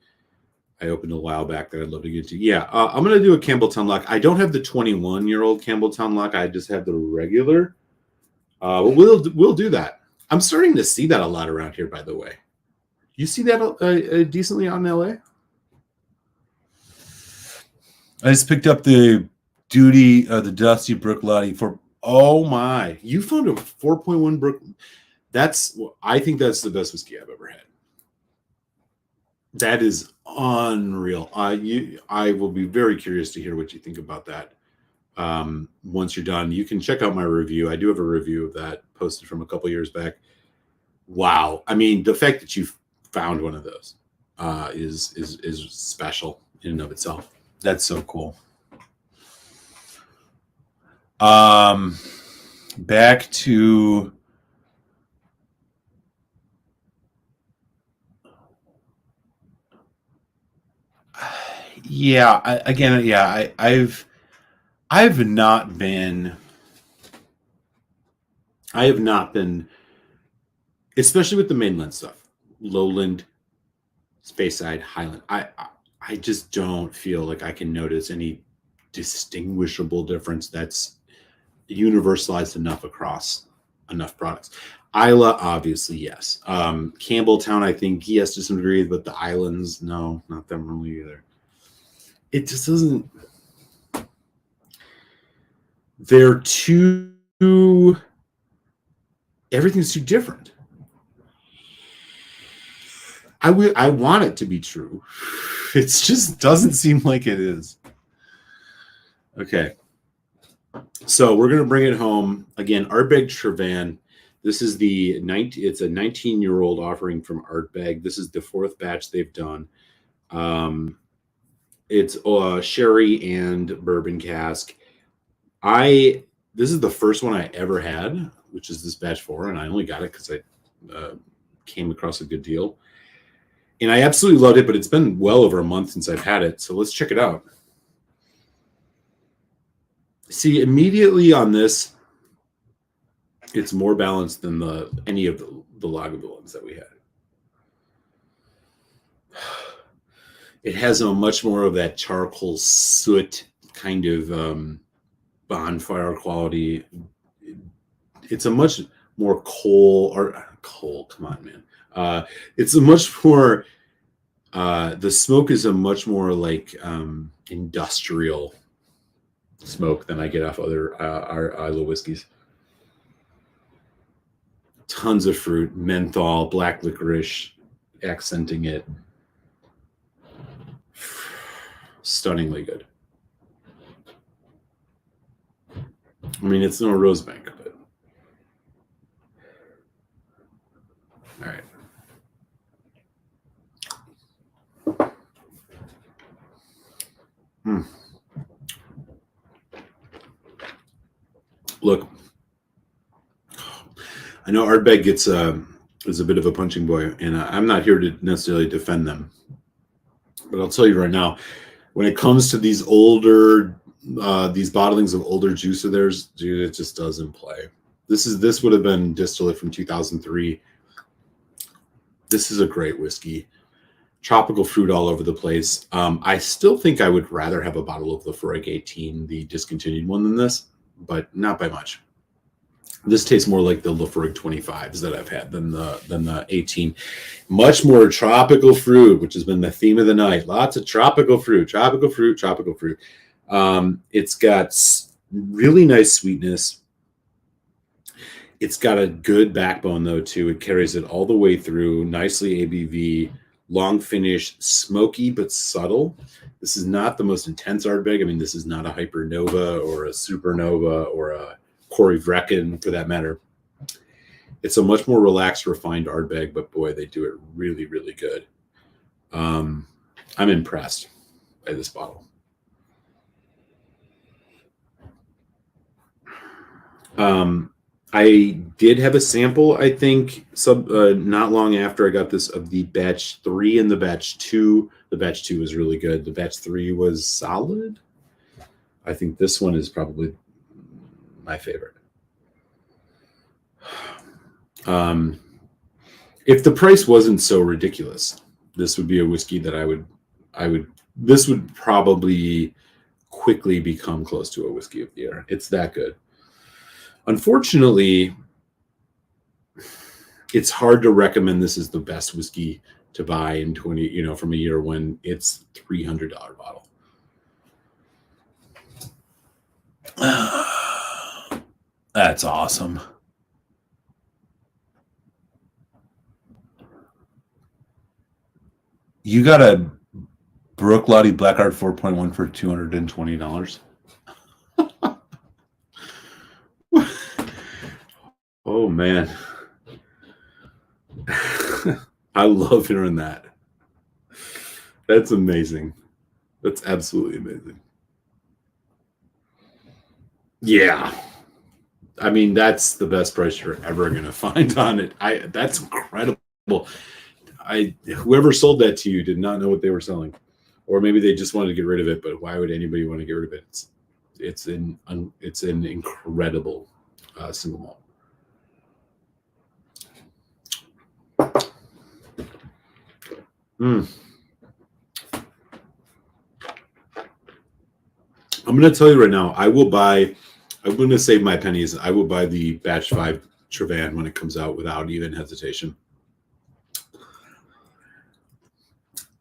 Speaker 1: I opened a while back that I'd love to get to. Yeah, I'm gonna do a Campbelltown lock. I don't have the 21-year-old Campbelltown lock. I just have the regular. We'll do that. I'm starting to see that a lot around here, by the way. You see that decently out in LA? I just picked up the Dusty Brook Lottie for. Oh my! You found a 4.1 Brook. I think that's the best whiskey I've ever had. That is unreal. I will be very curious to hear what you think about that. Once you're done, you can check out my review. I do have a review of that posted from a couple years back. Wow! I mean, the fact that you found one of those is special in and of itself. That's so cool. Back to I've not been, especially with the mainland stuff, Lowland, Speyside, Highland. I just don't feel like I can notice any distinguishable difference that's universalized enough across enough products. Islay, obviously, yes. Campbelltown, I think, yes, to some degree, but the islands, no, not them really either. It just doesn't. They're too. Everything's too different. I want it to be true. It just doesn't seem like it is. Okay. So we're going to bring it home. Again, Ardbeg Trevan. This is it's a 19-year-old offering from Ardbeg. This is the 4th batch they've done. It's sherry and bourbon cask. This is the first one I ever had, which is this batch 4, and I only got it because I came across a good deal. And I absolutely loved it, but it's been well over a month since I've had it. So let's check it out. See, immediately on this, it's more balanced than any of the Lagavulins that we had. It has a much more of that charcoal soot kind of bonfire quality. It's a much more coal. Come on, man. It's a much more. The smoke is a much more like industrial smoke than I get off other Islay whiskeys. Tons of fruit, menthol, black licorice, accenting it. Stunningly good. I mean, it's no Rosebank, but all right. Look, I know Ardbeg gets is a bit of a punching boy, and I'm not here to necessarily defend them. But I'll tell you right now, when it comes to these older, these bottlings of older juice of theirs, dude, it just doesn't play. This would have been distillate from 2003. This is a great whiskey. Tropical fruit all over the place. I still think I would rather have a bottle of Lafroig 18, the discontinued one, than this, but not by much. This tastes more like the Lafroig 25s that I've had than the 18. Much more tropical fruit, which has been the theme of the night. Lots of tropical fruit, tropical fruit, tropical fruit. It's got really nice sweetness. It's got a good backbone, though, too. It carries it all the way through, nicely ABV, long finish, smoky but subtle. This is not the most intense Ardbeg. I mean, this is not a Hypernova or a Supernova or a Corey Vrecken, for that matter. It's a much more relaxed, refined Ardbeg, but boy, they do it really, really good. I'm impressed by this bottle. I did have a sample, I think, not long after I got this, of the batch 3 and the batch 2. The batch 2 was really good. The batch 3 was solid. I think this one is probably my favorite. If the price wasn't so ridiculous, this would be a whiskey that this would probably quickly become close to a whiskey of the year. It's that good. Unfortunately, it's hard to recommend this as the best whiskey to buy in from a year when it's $300 bottle. That's awesome. You got a Brooklady Blackheart 4.1 for $220. Oh man. I love hearing that. That's amazing. That's absolutely amazing. Yeah. I mean, that's the best price you're ever going to find on it. That's incredible. Whoever sold that to you did not know what they were selling, or maybe they just wanted to get rid of it. But why would anybody want to get rid of it? It's an incredible single malt. I'm going to tell you right now, I'm going to save my pennies. I will buy the Batch 5 Trevan when it comes out without even hesitation.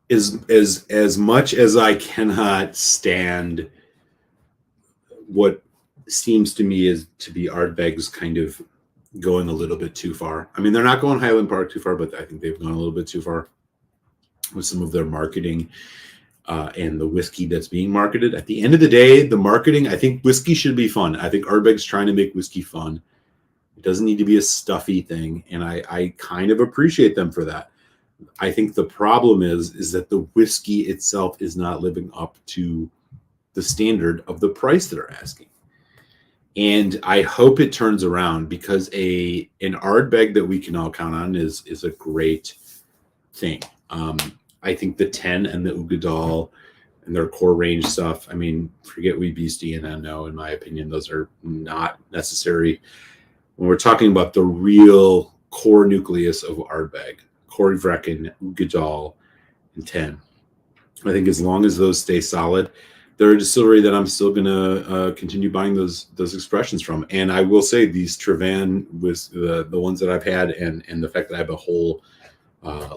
Speaker 1: As much as I cannot stand what seems to me is to be Ardbeg's kind of going a little bit too far. I mean, they're not going Highland Park too far, but I think they've gone a little bit too far with some of their marketing and the whiskey that's being marketed. At the end of the day, the marketing, I think whiskey should be fun. I think Ardbeg's trying to make whiskey fun. It doesn't need to be a stuffy thing, and I kind of appreciate them for that. I think the problem is that the whiskey itself is not living up to the standard of the price that they're asking. And I hope it turns around, because an Ardbeg that we can all count on is a great thing. I think the 10 and the Ugadal and their core range stuff, I mean, forget Wee Beastie and Unknown, in my opinion. Those are not necessary. When we're talking about the real core nucleus of Ardbeg, Corey Vrecken, Ugadal, and 10, I think as long as those stay solid, they're a distillery that I'm still going to continue buying those expressions from. And I will say these Trevan, with the ones that I've had, and the fact that I have a whole,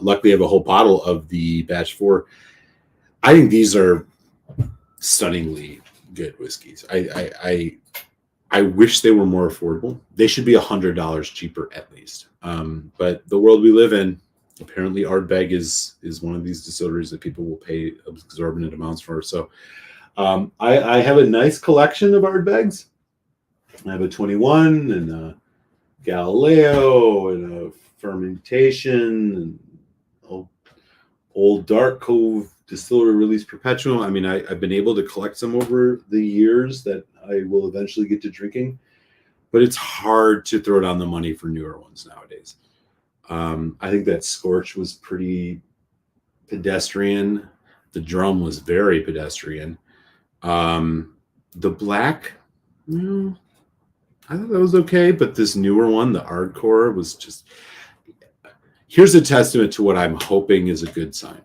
Speaker 1: luckily I have a whole bottle of the Batch 4, I think these are stunningly good whiskeys. I wish they were more affordable. They should be $100 cheaper at least. But the world we live in, apparently Ardbeg is one of these distilleries that people will pay exorbitant amounts for. So I have a nice collection of Ardbegs. I have a 21 and a Galileo and a Fermentation and old Dark Cove Distillery Release Perpetuum. I mean, I've been able to collect some over the years that I will eventually get to drinking, but it's hard to throw down the money for newer ones nowadays. I think that Scorch was pretty pedestrian. The Drum was very pedestrian. The Black, I thought that was okay, but this newer one, the Ardcore, was just... Here's a testament to what I'm hoping is a good sign.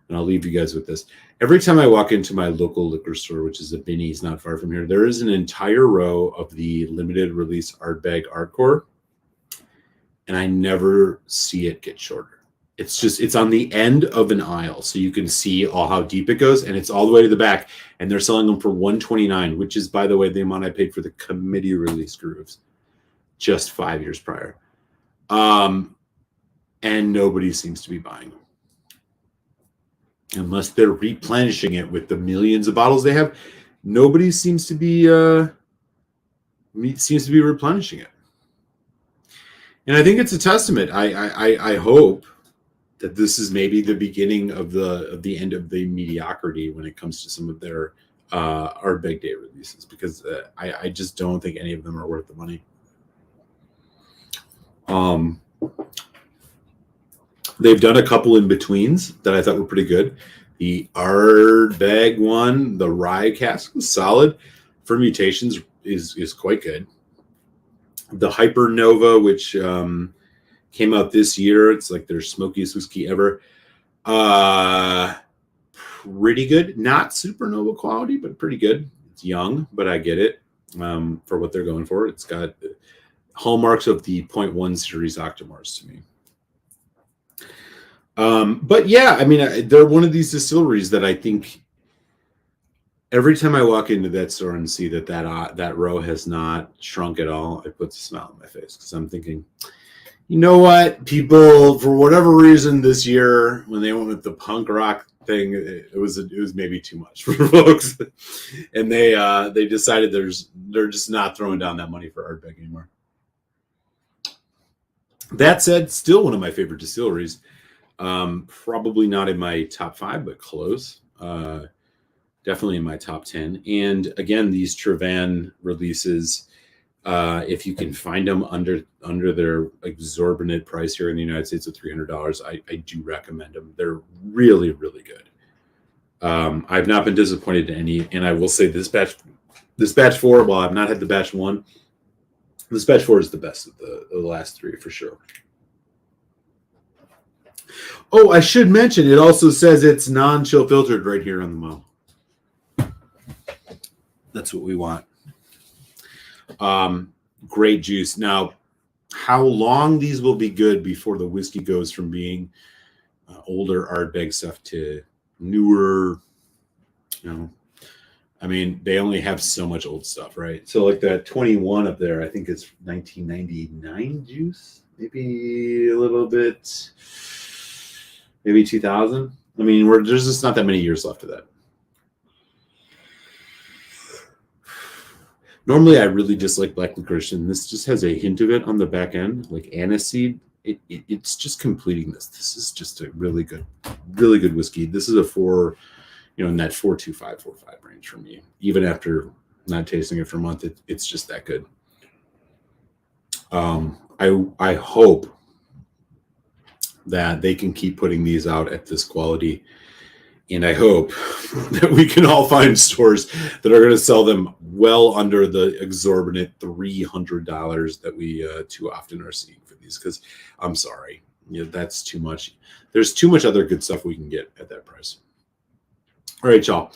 Speaker 1: And I'll leave you guys with this. Every time I walk into my local liquor store, which is a Binny's not far from here, there is an entire row of the limited release Ardbeg Ardcore, and I never see it get shorter. It's on the end of an aisle, so you can see all how deep it goes, and it's all the way to the back, and they're selling them for $129, which is, by the way, the amount I paid for the committee release grooves just 5 years prior. And nobody seems to be buying them. Unless they're replenishing it with the millions of bottles they have, nobody seems to be replenishing it. And I think it's a testament. I hope that this is maybe the beginning of the end of the mediocrity when it comes to some of their Ardbeg Day releases, because I just don't think any of them are worth the money. They've done a couple in betweens that I thought were pretty good. The Ardbeg one, the rye cask, was solid. Fermentations is quite good. The Hypernova, which came out this year, it's like their smokiest whiskey ever. Pretty good. Not supernova quality, but pretty good. It's young, but I get it for what they're going for. It's got hallmarks of the 0.1 series Octomores to me. But yeah, I mean, they're one of these distilleries that I think every time I walk into that store and see that row has not shrunk at all, it puts a smile on my face, because I'm thinking, you know what, people, for whatever reason this year when they went with the punk rock thing, it was maybe too much for folks, and they decided they're just not throwing down that money for Ardbeg anymore. That said, still one of my favorite distilleries. Probably not in my top 5, but close. Definitely in my top 10. And again, these Trevan releases, if you can find them under their exorbitant price here in the United States of $300, I do recommend them. They're really, really good. I've not been disappointed in any, and I will say this batch 4, while I've not had the batch 1, this batch 4 is the best of the last 3 for sure. Oh, I should mention, it also says it's non-chill filtered right here on the model. That's what we want. Great juice. Now, how long these will be good before the whiskey goes from being older Ardbeg stuff to newer, I mean, they only have so much old stuff, right? So like that 21 up there, I think it's 1999 juice, maybe a little bit... Maybe 2000. I mean, there's just not that many years left of that. Normally, I really dislike black licorice, and this just has a hint of it on the back end, like aniseed. It's just completing this. This is just a really good whiskey. This is a 4, in that 4.25, 4.5 range for me. Even after not tasting it for a month, it's just that good. I hope that they can keep putting these out at this quality. And I hope that we can all find stores that are going to sell them well under the exorbitant $300 that we too often are seeing for these. Because I'm sorry, that's too much. There's too much other good stuff we can get at that price. All right, y'all.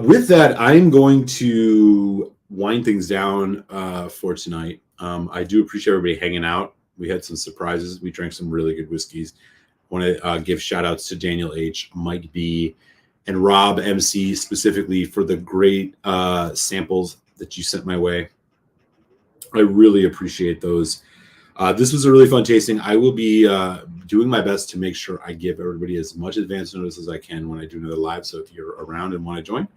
Speaker 1: With that, I'm going to wind things down for tonight. I do appreciate everybody hanging out. We had some surprises. We drank some really good whiskeys. I want to give shout outs to Daniel H., Mike B., and Rob MC specifically for the great samples that you sent my way. I really appreciate those. This was a really fun tasting. I will be doing my best to make sure I give everybody as much advance notice as I can when I do another live. So if you're around and want to join,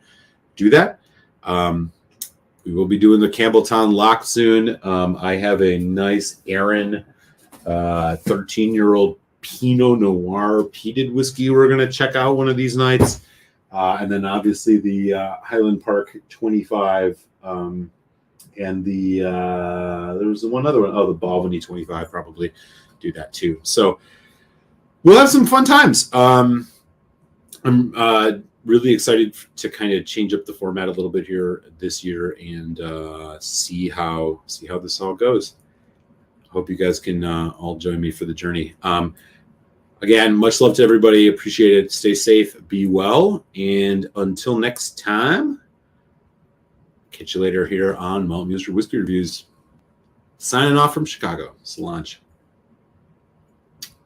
Speaker 1: do that. We will be doing the Campbelltown lock soon. I have a nice Aaron 13-year-old Pinot Noir peated whiskey we're going to check out one of these nights. And then obviously the Highland Park 25 and the there was one other one. Oh, the Balvenie 25 probably. do that too. So we'll have some fun times. I'm really excited to kind of change up the format a little bit here this year and see how this all goes. Hope you guys can all join me for the journey. Again, much love to everybody. Appreciate it. Stay safe, be well, and until next time, catch you later here on Malt Muser Whiskey Reviews. Signing off from Chicago. Solange.